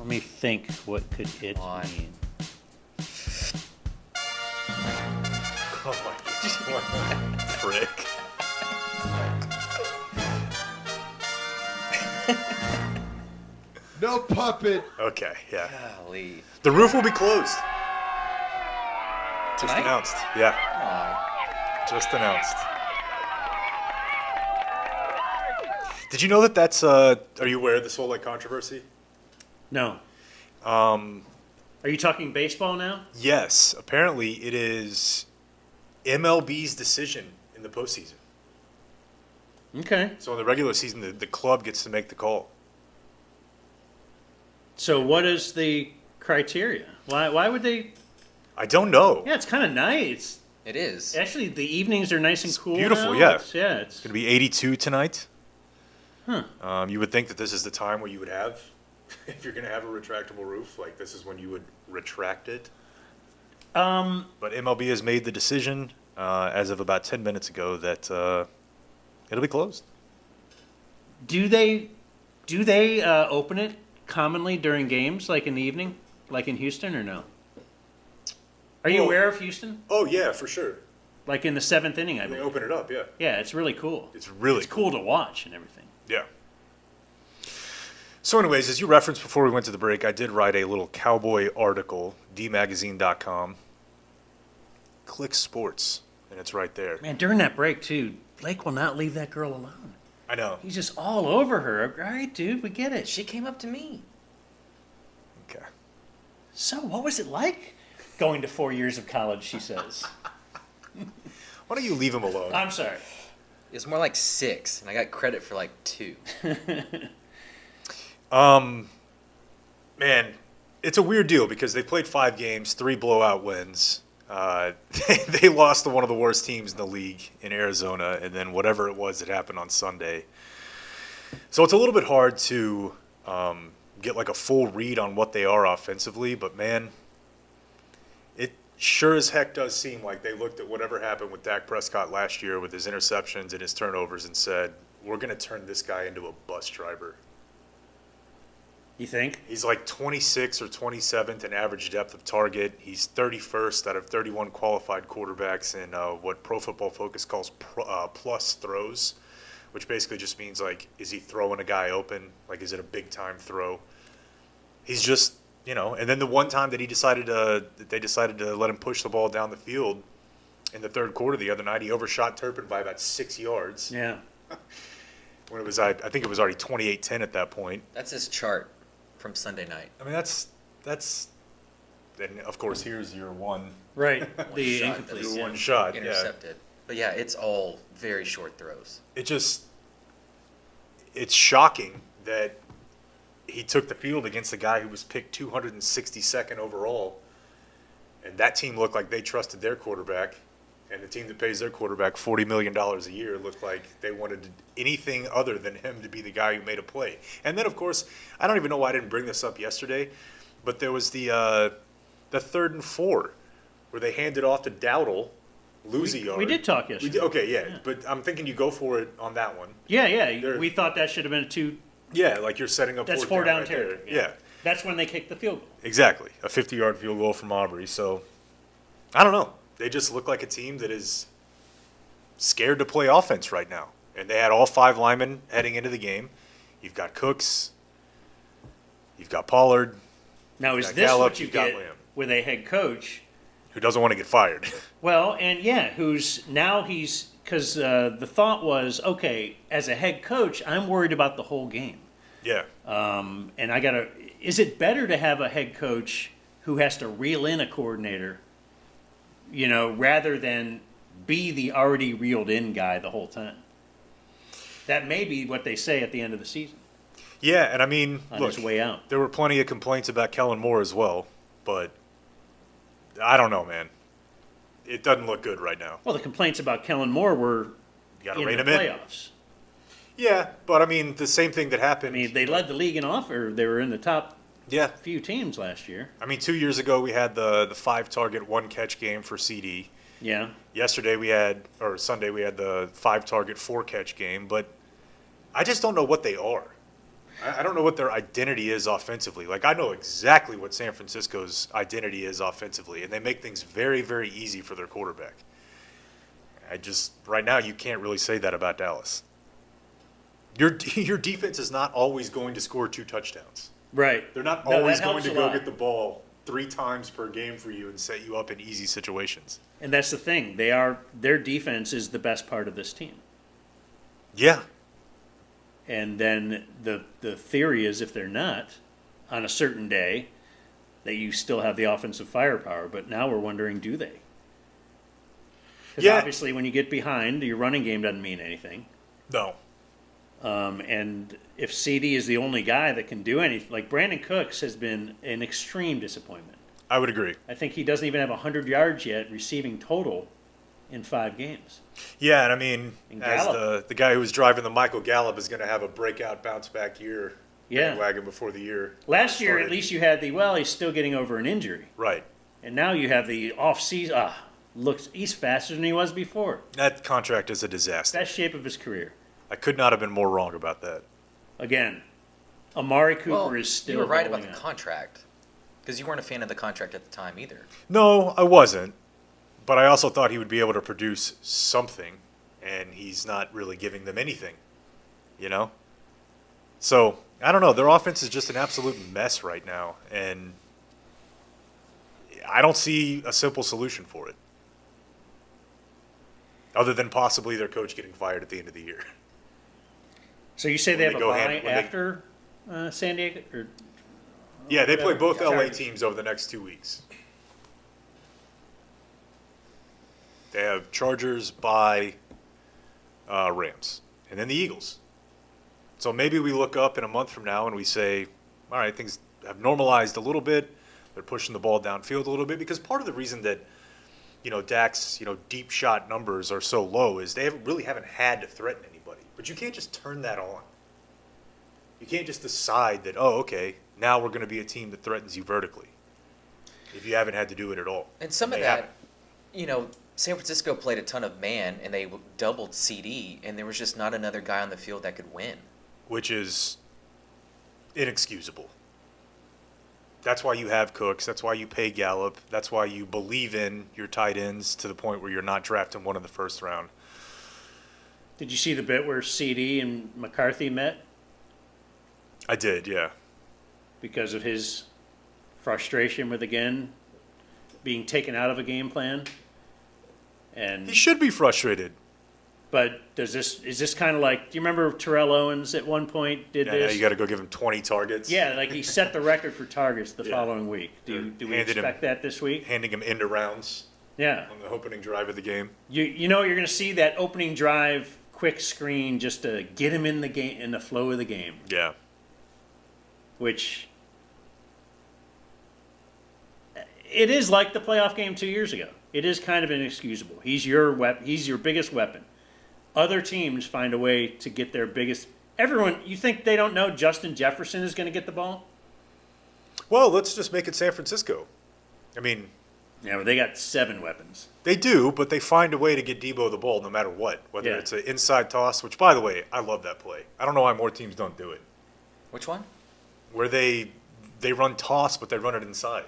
Let me think. What could it Come on. mean? Oh my god. Frick. No puppet. Okay, yeah. Golly. The roof will be closed. Just Tonight? announced. Yeah, Aw. just announced. Did you know that that's, are you aware of this whole, like, controversy? No. Are you talking baseball now? Yes, apparently it is MLB's decision in the postseason. Okay. So in the regular season, the club gets to make the call. So what is the criteria? Why would they? I don't know. Yeah, it's kind of nice. It is. Actually, the evenings are nice and cool. beautiful, now. yeah. It's It's going to be 82 tonight. Huh. You would think that this is the time where you would have, if you're going to have a retractable roof, like this is when you would retract it. But MLB has made the decision as of about 10 minutes ago that it'll be closed. Do they open it commonly during games, like in the evening, like in Houston, or no? Are you Well- aware of Houston? Oh yeah, for sure. Like in the 7th inning, I They believe. open it up, yeah. Yeah, it's really cool. It's really It's cool to watch and everything. Yeah. So anyways, as you referenced before we went to the break, I did write a little Cowboy article, dmagazine.com. Click sports, and it's right there. Man, during that break, too, Blake will not leave that girl alone. I know. He's just all over her. All right, dude, we get it. She came up to me. Okay. So, what was it like going to 4 years of college, she says? Why don't you leave him alone? I'm sorry. It was more like 6, and I got credit for like 2. Man, it's a weird deal because they played 5 games, 3 blowout wins. They lost to one of the worst teams in the league in Arizona, and then whatever it was that happened on Sunday. So it's a little bit hard to get like a full read on what they are offensively, but man, it sure as heck does seem like they looked at whatever happened with Dak Prescott last year with his interceptions and his turnovers and said, we're going to turn this guy into a bus driver. You think? He's like 26th or 27th in average depth of target. He's 31st out of 31 qualified quarterbacks in what Pro Football Focus calls plus throws, which basically just means like, is he throwing a guy open? Like, is it a big time throw? He's just, and then the one time that they decided to let him push the ball down the field in the third quarter the other night, he overshot Turpin by about 6 yards. Yeah. When it was, I think it was already 28-10 at that point. That's his chart from Sunday night. I mean, that's, and of course, here's your one. Right. The shot. incomplete. That's One shot, intercepted. But yeah, it's all very short throws. It's shocking that he took the field against a guy who was picked 262nd overall, and that team looked like they trusted their quarterback, and the team that pays their quarterback $40 million a year looked like they wanted anything other than him to be the guy who made a play. And then, of course, I don't even know why I didn't bring this up yesterday, but there was the 3rd and 4 where they handed off to Dowdle, lose a yard. We did talk yesterday. Okay, yeah, but I'm thinking you go for it on that one. Yeah. We thought that should have been a 2. Yeah, like you're setting up. That's 4th down right territory. there. Yeah, That's when they kicked the field goal. exactly. A 50-yard field goal from Aubrey. So, I don't know. They just look like a team that is scared to play offense right now. And they had all 5 linemen heading into the game. You've got Cooks. You've got Pollard. Now, is got this Gallup, what you you've got get Lamb. with a head coach? Who doesn't want to get fired? Well, and because the thought was, okay, as a head coach, I'm worried about the whole game. Yeah. And is it better to have a head coach who has to reel in a coordinator, rather than be the already reeled in guy the whole time? That may be what they say at the end of the season. Yeah, and I mean, On look, his way out. there were plenty of complaints about Kellen Moore as well, but I don't know, man. It doesn't look good right now. Well, the complaints about Kellen Moore were You got to in rein the him in. playoffs. Yeah, but I mean, the same thing that I happened. mean, they led the league in offer. They were in the top Yeah. few teams last year. I mean, 2 years ago we had the 5-target, 1-catch game for CD. Yeah. Sunday we had the 5-target, 4-catch game, but I just don't know what they are. I don't know what their identity is offensively. Like, I know exactly what San Francisco's identity is offensively, and they make things very, very easy for their quarterback. Right now, you can't really say that about Dallas. Your defense is not always going to score 2 touchdowns. Right. They're not always going to go get the ball 3 times per game for you and set you up in easy situations. And that's the thing. Their defense is the best part of this team. Yeah. And then the theory is, if they're not, on a certain day, that you still have the offensive firepower. But now we're wondering, do they? Because obviously when you get behind, your running game doesn't mean anything. No. And if CD is the only guy that can do anything, like Brandon Cooks has been an extreme disappointment. I would agree. I think he doesn't even have 100 yards yet receiving total in 5 games. Yeah, and I mean, And as Gallup. the guy who was driving the Michael Gallup is going to have a breakout bounce back year bandwagon before the year Last year, started. at least you had he's still getting over an injury. Right. And now you have the off-season. He's faster than he was before. That contract is a disaster. Best shape of his career. I could not have been more wrong about that. Again, Amari Cooper is still You were right about rolling the out. contract. Because you weren't a fan of the contract at the time either. No, I wasn't. But I also thought he would be able to produce something, and he's not really giving them anything, you know? So, I don't know. Their offense is just an absolute mess right now, and I don't see a simple solution for it. Other than possibly their coach getting fired at the end of the year. So you say When they have they a go bye ahead- when they- after San Diego? Or, Yeah, they play both LA Chargers. teams over the next 2 weeks. They have Chargers by Rams, and then the Eagles. So maybe we look up in a month from now and we say, all right, things have normalized a little bit. They're pushing the ball downfield a little bit, because part of the reason that, Dak's, deep shot numbers are so low is they really haven't had to threaten anybody. But you can't just turn that on. You can't just decide that, oh, okay, now we're going to be a team that threatens you vertically, if you haven't had to do it at all. And some of They that, haven't. San Francisco played a ton of man, and they doubled CD, and there was just not another guy on the field that could win. Which is inexcusable. That's why you have Cooks. That's why you pay Gallup. That's why you believe in your tight ends to the point where you're not drafting one in the first round. Did you see the bit where CD and McCarthy met I did, yeah. because of his frustration with, again, being taken out of a game plan? And He should be frustrated. But is this kind of like, do you remember Terrell Owens at one point did Yeah, this? you got to go give him 20 targets. Yeah, like he set the record for targets the Yeah. following week. Do we Handed him- expect that this week? Handing him end rounds Yeah. on the opening drive of the game. You know you're going to see that opening drive quick screen just to get him in the game, in the flow of the game, Yeah. which it is like the playoff game 2 years ago. It is kind of inexcusable. He's your biggest weapon. Other teams find a way to get their biggest. Everyone, you think they don't know Justin Jefferson is going to get the ball? Well, let's just make it San Francisco. I mean, Yeah, well, they got 7 weapons. they do, but they find a way to get Debo the ball no matter what. Whether Yeah. it's an inside toss, which, by the way, I love that play. I don't know why more teams don't do it. Which one? Where they run toss, but they run it inside.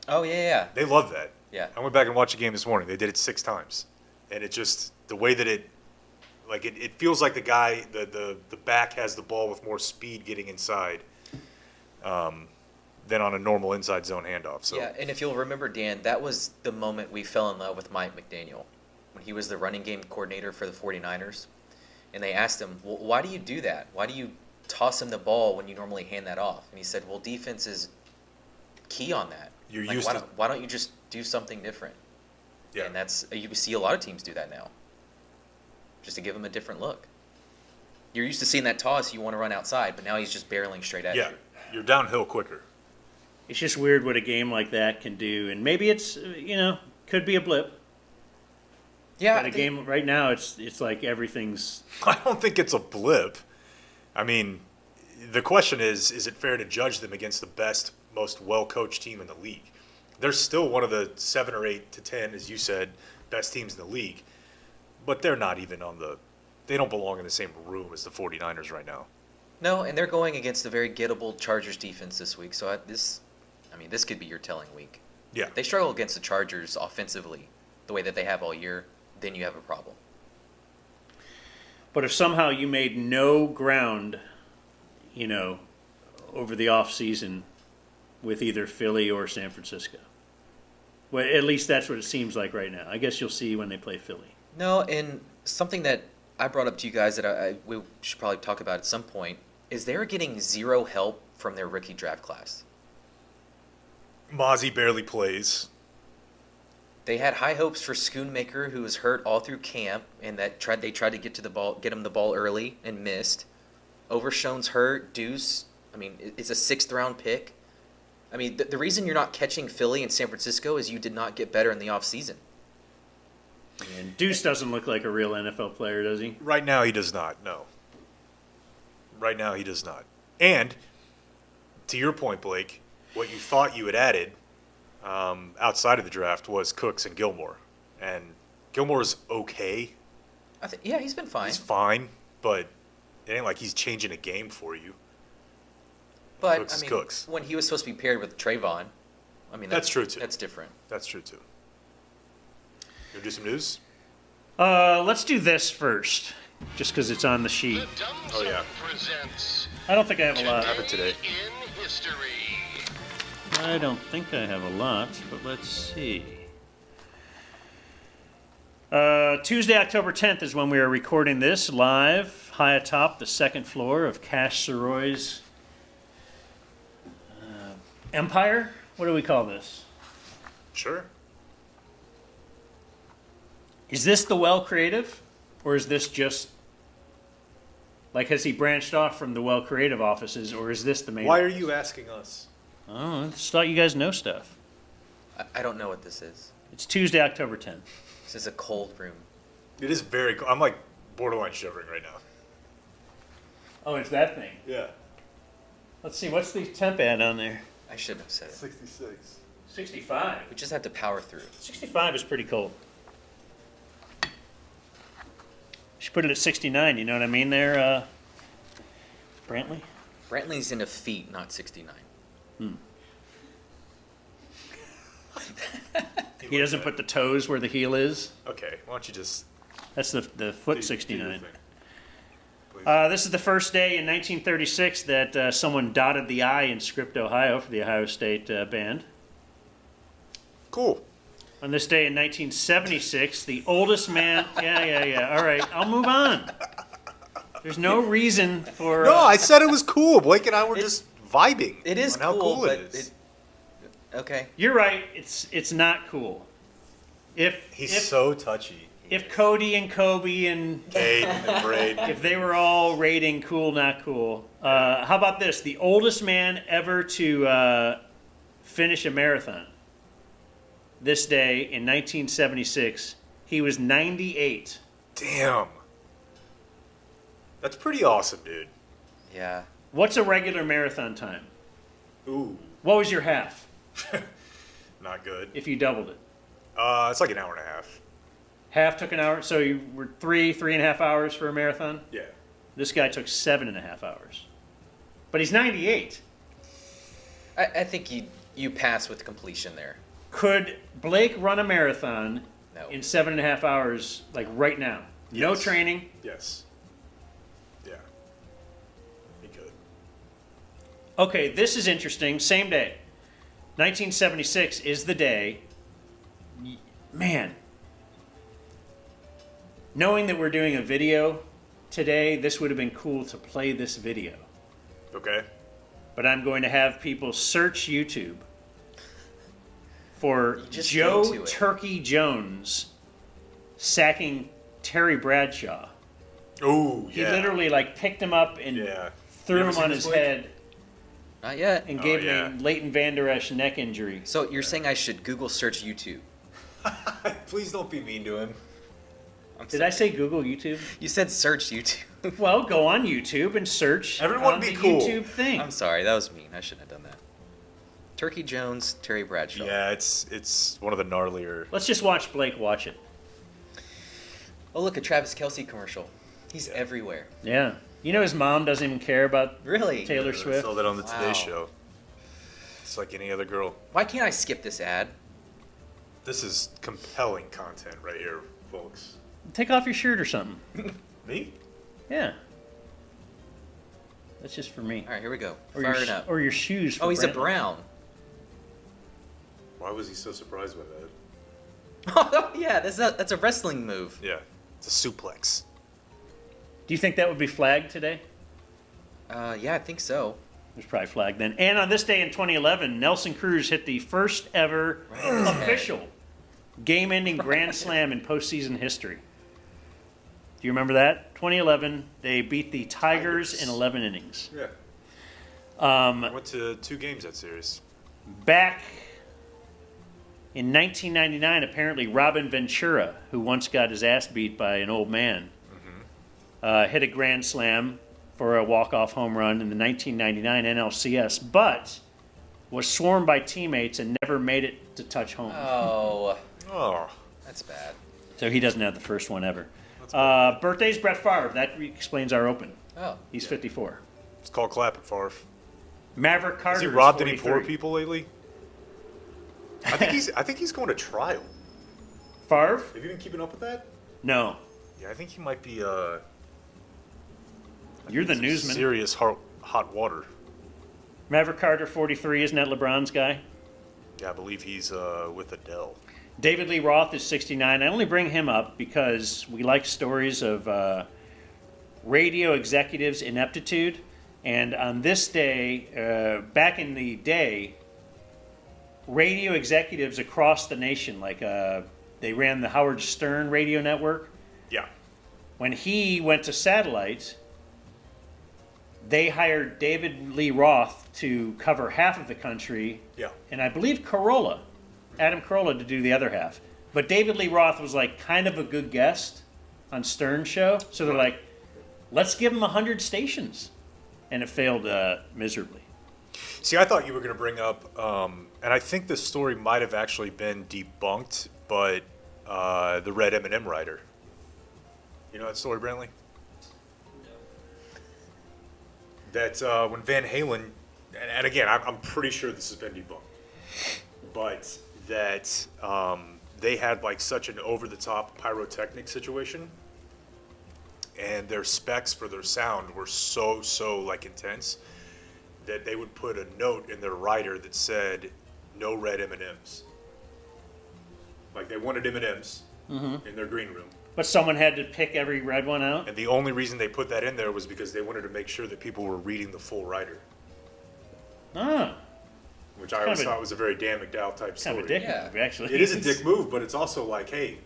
Oh, yeah. They love that. Yeah. I went back and watched the game this morning. They did it 6 times. And it just, the way that it feels like the guy, the back has the ball with more speed getting inside than on a normal inside zone handoff. So Yeah, and if you'll remember, Dan, that was the moment we fell in love with Mike McDaniel when he was the running game coordinator for the 49ers. And they asked him, well, why do you do that? Why do you toss him the ball when you normally hand that off? And he said, well, defense is key on that. You're Like, used to. why don't you just do something different? Yeah. And you can see a lot of teams do that now, just to give them a different look. You're used to seeing that toss, you want to run outside, but now he's just barreling straight at Yeah. you. You're downhill quicker. It's just weird what a game like that can do, and maybe it's could be a blip. Yeah, But a game right now, it's like everything's. I don't think it's a blip. I mean, the question is it fair to judge them against the best, most well-coached team in the league? They're still one of the 7 or 8 to 10, as you said, best teams in the league. But they're not even they don't belong in the same room as the 49ers right now. No, and they're going against a very gettable Chargers defense this week. So this could be your telling week. Yeah. If they struggle against the Chargers offensively the way that they have all year, then you have a problem. But if somehow you made no ground, over the off season with either Philly or San Francisco, well, at least that's what it seems like right now. I guess you'll see when they play Philly. No, and something that I brought up to you guys that we should probably talk about at some point is they're getting zero help from their rookie draft class. Mozzie barely plays. They had high hopes for Schoonmaker, who was hurt all through camp, and they tried to get him the ball early and missed. Overshown's hurt. Deuce, it's a 6th round pick. The reason you're not catching Philly and San Francisco is you did not get better in the offseason. And Deuce doesn't look like a real NFL player, does he? Right now, he does not, no. Right now, he does not. And, to your point, Blake, what you thought you had added outside of the draft was Cooks and Gilmore. And Gilmore's okay. Yeah, he's been fine. He's fine, but it ain't like he's changing a game for you. But Cooks I is mean, cooks. when he was supposed to be paired with Trayvon, I mean That's true, too. That's different. That's true too. You wanna do some news? Let's do this first, just because it's on the sheet. Oh yeah. I don't think I have a lot. I have it today. I don't think I have a lot, but let's see. Tuesday, October 10th is when we are recording this live, high atop the second floor of Cash Saroy's Empire. What do we call this? Sure. Is this the Well Creative, or is this just like, has he branched off from the Well Creative offices, or is this the main? Why are you asking us? Oh, I just thought you guys know stuff. I don't know what this is. It's Tuesday, October 10th. This is a cold room. It is very cool. I'm like borderline shivering right now. Oh, it's that thing. Yeah. Let's see, what's the temp ad on there? I shouldn't have said it. 66. 65. We just have to power through. 65 is pretty cold. Should put it at 69, you know what I mean there, Brantley? Brantley's into feet, not 69. He doesn't put the toes where the heel is. Okay, why don't you just... That's the foot 69. thing. This is the first day in 1936 that someone dotted the I in Script, Ohio for the Ohio State band. Cool. On this day in 1976, the oldest man... Yeah. All right, I'll move on. There's no reason for... No, I said it was cool. Blake and I were just vibing. It is on how cool but it is. Okay. You're right, it's not cool. He's so touchy. If Cody and Kobe and Cade and Braid. if they were all rating cool, not cool. How about this? The oldest man ever to finish a marathon. This day in 1976, he was 98. Damn. That's pretty awesome, dude. Yeah. What's a regular marathon time? Ooh. What was your half Not good. if you doubled it? It's like an hour and a half. Half took an hour, so you were 3.5 hours for a marathon? Yeah. This guy took 7.5 hours. But he's 98. I think you pass with completion there. Could Blake run a marathon No. in 7.5 hours, like right now? No Yes. training? Yes. Yeah. He could. Okay, this is interesting. Same day. 1976 is the day. Man. Knowing that we're doing a video today, this would have been cool to play this video. Okay. But I'm going to have people search YouTube for just Joe go to it. Turkey Jones sacking Terry Bradshaw. Ooh, He yeah. literally like picked him up and Yeah. threw You ever him seen on this, his Blake? head Not yet. and Oh, gave yeah. him a Leighton Vander Esch neck injury. So you're saying I should Google search YouTube? Please don't be mean to him. Did I say Google YouTube? You said search YouTube. Well, go on YouTube and search Everyone on be the cool. YouTube thing. I'm sorry, that was mean. I shouldn't have done that. Turkey Jones, Terry Bradshaw. Yeah, it's one of the gnarlier. Let's just watch Blake watch it. Oh, look, a Travis Kelce commercial. He's everywhere. Yeah. You know his mom doesn't even care about Really? Taylor I Swift? saw that on the Wow. Today Show. It's like any other girl. Why can't I skip this ad? This is compelling content right here, folks. Take off your shirt or something. Me? Yeah. That's just for me. All right, here we go. Or Fire your, it up. or your shoes for Oh, he's a Brantley. brown. Why was he so surprised by that? Oh, yeah, that's a wrestling move. Yeah, it's a suplex. Do you think that would be flagged today? Yeah, I think so. It was probably flagged then. And on this day in 2011, Nelson Cruz hit the first ever official game-ending grand slam in postseason history. Do you remember that? 2011, they beat the Tigers in 11 innings. Yeah. I went to 2 games that series. Back in 1999, apparently Robin Ventura, who once got his ass beat by an old man, hit a grand slam for a walk-off home run in the 1999 NLCS, but was swarmed by teammates and never made it to touch home. Oh. That's bad. So he doesn't have the first one ever. Birthday's Brett Favre. That explains our open. Oh. He's 54. It's called clapping, Favre. Maverick Carter. Has he robbed is any 43. poor people lately? I think he's going to trial. Favre? Have you been keeping up with that? No. Yeah, I think he might be. You're the newsman. Serious hot water. Maverick Carter, 43. Isn't that LeBron's guy? Yeah, I believe he's with Adele. David Lee Roth is 69. I only bring him up because we like stories of radio executives' ineptitude. And on this day, back in the day, radio executives across the nation, like they ran the Howard Stern radio network. Yeah. When he went to satellite, they hired David Lee Roth to cover half of the country. Yeah. And I believe Adam Carolla, to do the other half. But David Lee Roth was like kind of a good guest on Stern's show. So they're like, let's give him 100 stations. And it failed miserably. See, I thought you were going to bring up, and I think this story might have actually been debunked, but the Red M&M writer. You know that story, Brantley? That when Van Halen, and again, I'm pretty sure this has been debunked, but that they had like such an over-the-top pyrotechnic situation, and their specs for their sound were so like intense that they would put a note in their rider that said, "No red M&Ms." Like they wanted M&Ms in their green room. But someone had to pick every red one out? And the only reason they put that in there was because they wanted to make sure that people were reading the full rider. Ah. Which I always thought was a very Dan McDowell type story. Kind of a dick move, actually. It is a dick move, but it's also like, hey,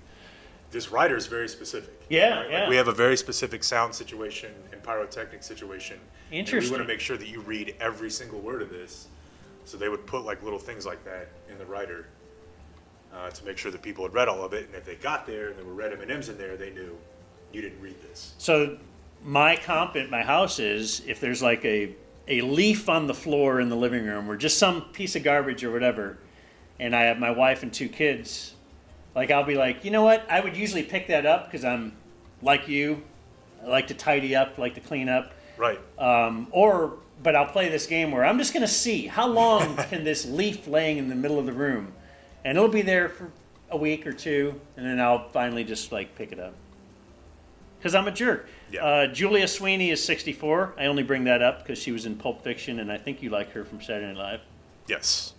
this rider is very specific. Yeah, right? yeah. Like we have a very specific sound situation and pyrotechnic situation. Interesting. And we want to make sure that you read every single word of this. So they would put like little things like that in the rider to make sure that people had read all of it. And if they got there and there were red M&Ms in there, they knew you didn't read this. So my comp at my house is if there's like a leaf on the floor in the living room or just some piece of garbage or whatever, and I have my wife and 2 kids, like I'll be like, you know what? I would usually pick that up because I'm like you. I like to tidy up, like to clean up. Right. But I'll play this game where I'm just going to see how long can this leaf laying in the middle of the room, and it'll be there for a week or 2, and then I'll finally just like pick it up. Because I'm a jerk. Yeah. Julia Sweeney is 64. I only bring that up because she was in Pulp Fiction, and I think you like her from Saturday Night Live. Yes.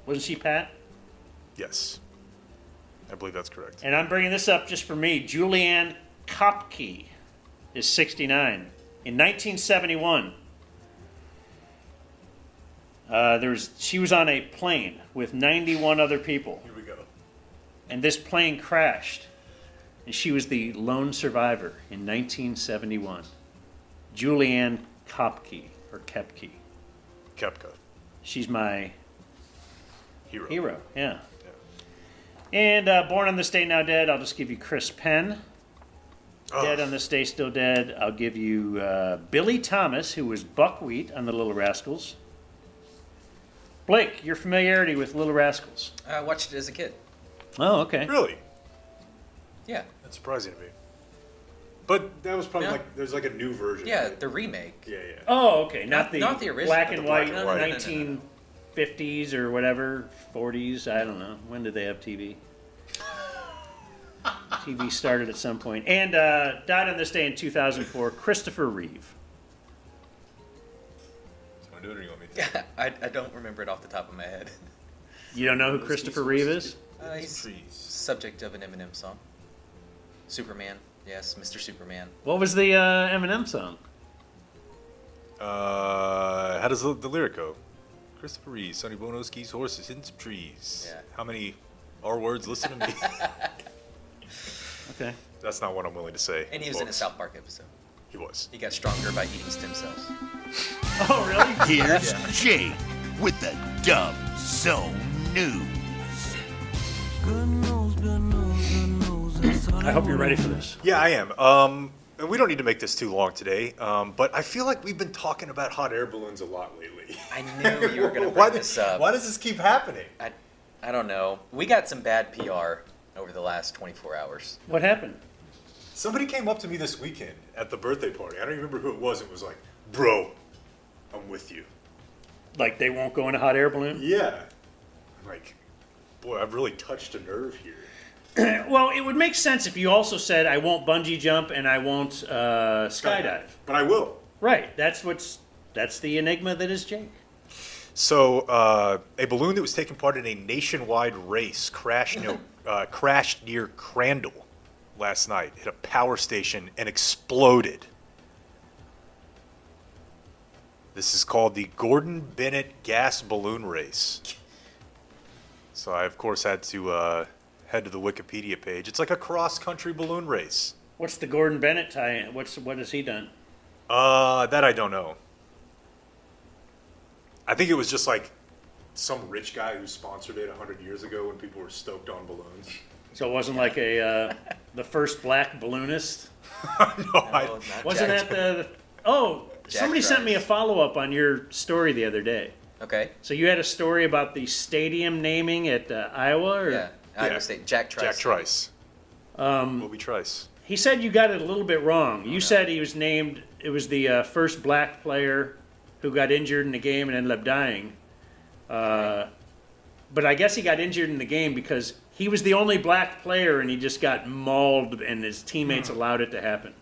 Wasn't she Pat? Yes. I believe that's correct. And I'm bringing this up just for me. Julianne Kopke is 69. In 1971, she was on a plane with 91 other people. Here we go. And this plane crashed. And she was the lone survivor in 1971. Julianne Kopke, or Kepke. Kepka. She's my hero. Yeah. And born on this day, now dead, I'll just give you Chris Penn. Dead on this day, still dead. I'll give you Billy Thomas, who was Buckwheat on the Little Rascals. Blake, your familiarity with Little Rascals? I watched it as a kid. Oh, okay. Really? Yeah. That's surprising to me. But that was probably there's like a new version. Yeah, the remake. Yeah. Oh, okay. Not the original. black and white No. 1950s or whatever, 40s. I don't know. When did they have TV? TV started at some point. And died on this day in 2004, Christopher Reeve. Do you want to do it or you want me to? I don't remember it off the top of my head. You don't know who Christopher Reeve is? He's subject of an Eminem song. Superman. Yes, Mr. Superman. What was the Eminem song? How does the lyric go? Christopher Reeve, Sonny Bono skis horses in some trees. Yeah. How many R words? Listen to me. Okay. That's not what I'm willing to say. And he was in a South Park episode. He was. He got stronger by eating stem cells. Oh, really? Here's Jake with the Dumb Zone News. I hope you're ready for this. Yeah, I am. And we don't need to make this too long today, but I feel like we've been talking about hot air balloons a lot lately. I knew you were going to bring this up. Why does this keep happening? I don't know. We got some bad PR over the last 24 hours. What happened? Somebody came up to me this weekend at the birthday party. I don't remember who it was. It was like, bro, I'm with you. Like they won't go in a hot air balloon? Yeah. Like, boy, I've really touched a nerve here. Well, it would make sense if you also said, I won't bungee jump and I won't skydive. But I will. Right. That's the enigma that is Jake. So, a balloon that was taking part in a nationwide race crashed near Crandall last night, hit a power station, and exploded. This is called the Gordon Bennett Gas Balloon Race. So I, of course, had to head to the Wikipedia page. It's like a cross-country balloon race. What's the Gordon Bennett tie-in? What has he done? That I don't know. I think it was just like some rich guy who sponsored it 100 years ago when people were stoked on balloons. So it wasn't like the first black balloonist? No, wasn't that the somebody sent me a follow-up on your story the other day. Okay. So you had a story about the stadium naming at Iowa? Or? Yeah, Iowa State. Jack Trice. Jack Trice. Moby Trice. He said you got it a little bit wrong. You said he was named, it was the first black player who got injured in the game and ended up dying. But I guess he got injured in the game because he was the only black player and he just got mauled and his teammates allowed it to happen.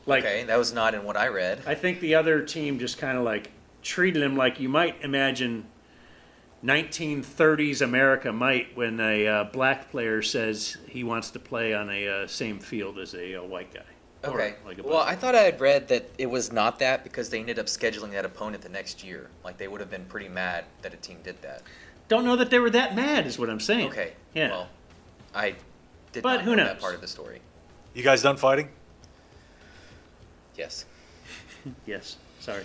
Like, okay, that was not in what I read. I think the other team just kind of like treated him like you might imagine 1930s America might when a black player says he wants to play on a same field as a white guy. Okay. Like a Well, I thought I had read that it was not that because they ended up scheduling that opponent the next year. Like they would have been pretty mad that a team did that. Don't know that they were that mad is what I'm saying. Okay. Yeah. Well, I did But not who know knows? that part of the story. You guys done fighting? Yes. Yes. Sorry.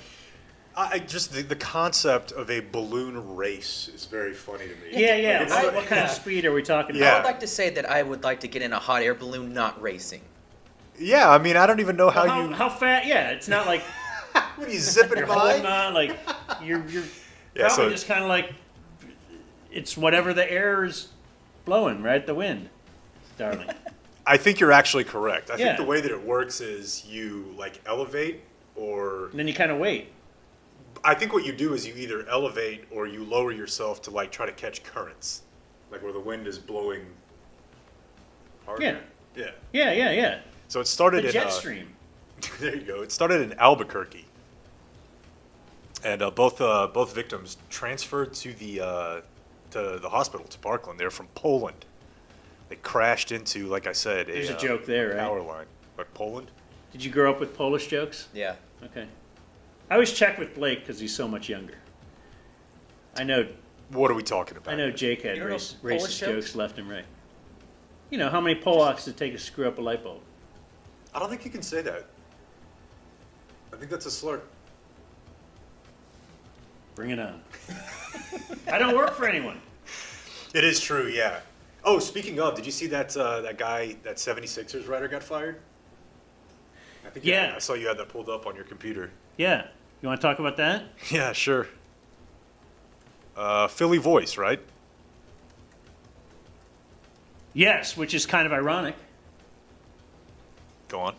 I just the concept of a balloon race is very funny to me. Yeah. Like, What kind of speed are we talking I about? would like to say that I would like to get in a hot air balloon, not racing. Yeah, I mean, I don't even know How fast? Yeah, it's not like what are you zipping you're by? holding on. Like you're Yeah, probably so- just kind of like it's whatever the air is blowing, right? The wind, darling. I think you're actually correct. I Yeah. think the way that it works is you like elevate or And then you kind of wait. I think what you do is you either elevate or you lower yourself to like try to catch currents, like where the wind is blowing harder. Yeah. Yeah. Yeah. So it started The in jet stream. There you go. It started in Albuquerque, and both victims transferred to the hospital to Parkland. They're from Poland. They crashed into, like I said, There's a joke there, right? power line. But Poland? Did you grow up with Polish jokes? Yeah. Okay. I always check with Blake because he's so much younger. I know. What are we talking about? I know Jake had You don't know racist Polish jokes jokes? left and right. You know how many Polacks did it take to screw up a light bulb? I don't think you can say that. I think that's a slur. Bring it on. I don't work for anyone. It is true, yeah. Oh, speaking of, did you see that that guy, that 76ers writer got fired? I think Yeah. I saw you had that pulled up on your computer. Yeah. You want to talk about that? Yeah, sure. Philly voice, right? Yes, which is kind of ironic. Go on.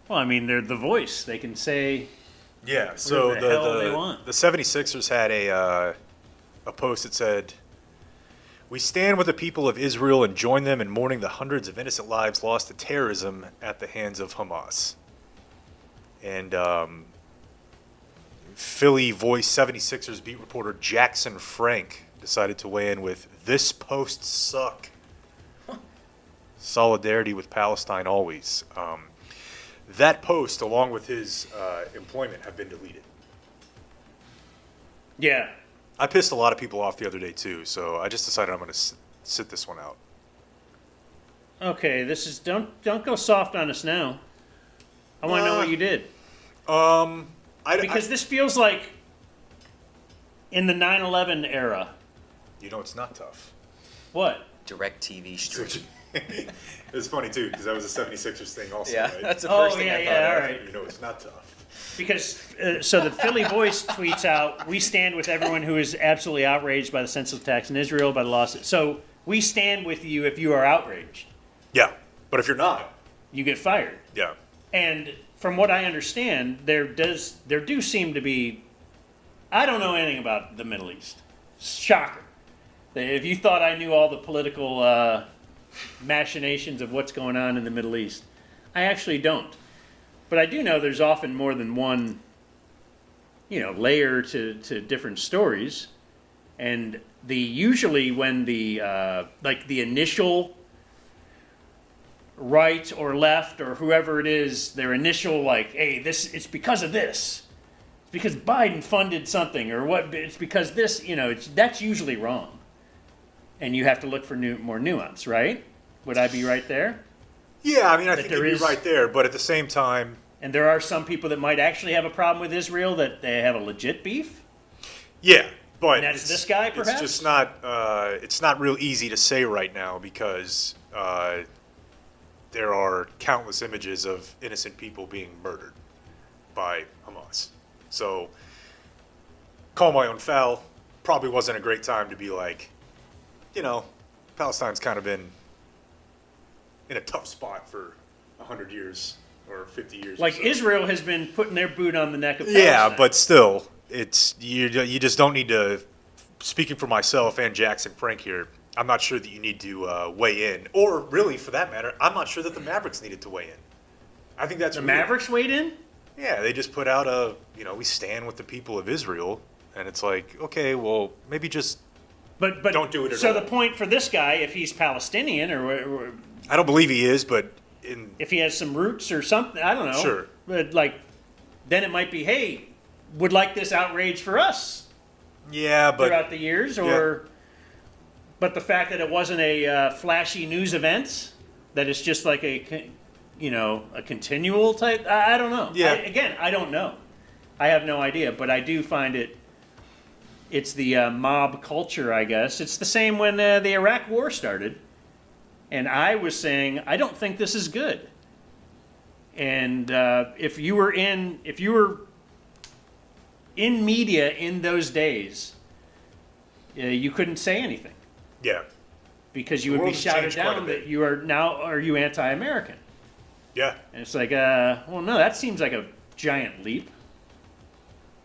Well, I mean, they're the voice. They can say Yeah, so whatever the hell they want. the 76ers had a post that said, "We stand with the people of Israel and join them in mourning the hundreds of innocent lives lost to terrorism at the hands of Hamas." And Philly voice 76ers beat reporter Jackson Frank decided to weigh in with, "This post suck. Solidarity with Palestine always." That post, along with his employment, have been deleted. Yeah. I pissed a lot of people off the other day too, so I just decided I'm going to sit this one out. Okay, this is don't go soft on us now. I want to know what you did. Because this feels like in the 9/11 era. You know, it's not tough. What? Direct TV stream. It was funny too, because that was a 76ers thing also, Yeah, right? that's the first thing yeah, I yeah, thought all of. right. You know, it's not tough. Because so the Philly Voice tweets out, "We stand with everyone who is absolutely outraged by the senseless attacks in Israel, by the loss." So we stand with you if you are outraged. Yeah, but if you're not, you get fired. Yeah. And from what I understand, there do seem to be I don't know anything about the Middle East. Shocker. If you thought I knew all the political machinations of what's going on in the Middle East, I actually don't. But I do know there's often more than one, layer to different stories. And usually when the initial right or left or whoever it is, their initial hey, it's because of this. It's because Biden funded something or what? It's because this, that's usually wrong. And you have to look for more nuance, right? Would I be right there? Yeah, I mean, I think you'd be right there, but at the same time... And there are some people that might actually have a problem with Israel, that they have a legit beef? Yeah, but... And that's this guy, perhaps? It's just not, it's not real easy to say right now because there are countless images of innocent people being murdered by Hamas. So, call my own foul, probably wasn't a great time to be like, Palestine's kind of been in a tough spot for 100 years or 50 years. Like or so. Israel has been putting their boot on the neck of Palestine. Yeah, but still, it's you just don't need to. Speaking for myself and Jackson Frank here, I'm not sure that you need to weigh in, or really, for that matter, I'm not sure that the Mavericks needed to weigh in. I think that's the weird. Mavericks weighed in. Yeah, they just put out we stand with the people of Israel, and it's like, okay, well, maybe just. But don't do it at all. So the point for this guy, if he's Palestinian or I don't believe he is, but if he has some roots or something, I don't know. Sure. But then it might be, hey, would like this outrage for us. Yeah, but throughout the years, but the fact that it wasn't a flashy news event, that it's just like a continual type. I don't know. Yeah. I don't know. I have no idea, but I do find it's the mob culture, I guess. It's the same when the Iraq War started. And I was saying, I don't think this is good. And if you were in media in those days, you couldn't say anything. Yeah. Because you would be shouted down that are you anti-American? Yeah. And it's like, well, no, that seems like a giant leap.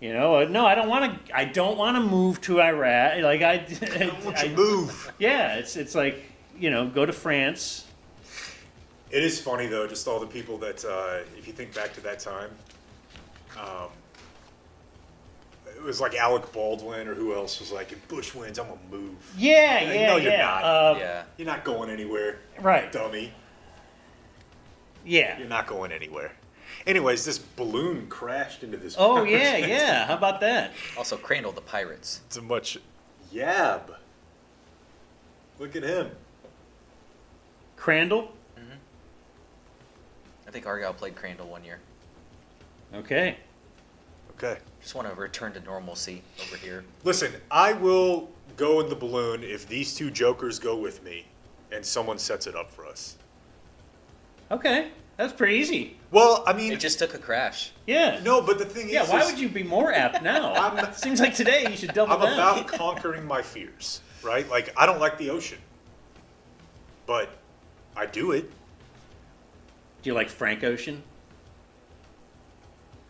No, I don't want to. I don't want to move to Iraq. I don't want to move. Yeah, it's like go to France. It is funny though, just all the people that if you think back to that time, it was like Alec Baldwin or who else was like, if Bush wins, I'm gonna move. Yeah, No, you're not. Yeah. You're not going anywhere. Right. Dummy. Yeah. You're not going anywhere. Anyways, this balloon crashed into this. Oh yeah. How about that? Also, Crandall the Pirates. It's a much Yab. Look at him. Crandall? Mm-hmm. I think Argyle played Crandall one year. Okay. Just want to return to normalcy over here. Listen, I will go in the balloon if these two jokers go with me and someone sets it up for us. Okay. That's pretty easy. Well, I mean... It just took a crash. Yeah. No, but the thing is... Yeah, why would you be more apt now? Seems like today you should double down. I'm about conquering my fears, right? Like, I don't like the ocean. But I do it. Do you like Frank Ocean?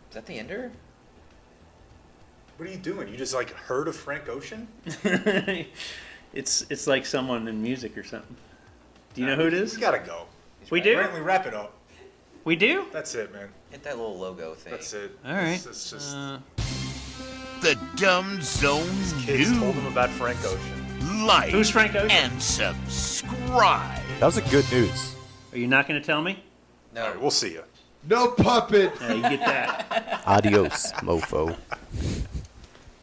Is that the ender? What are you doing? You just, heard of Frank Ocean? It's like someone in music or something. Do you know who it is? We gotta go. We do? Brantley, wrap it up. We do? That's it, man. Hit that little logo thing. That's it. All right. It's just... The Dumb Zone Kids News. told them about Frank Ocean. Like Who's Frank Ocean? and subscribe. That was a good news. Are you not going to tell me? No. All right, we'll see you. No puppet. Yeah, you get that. Adios, mofo.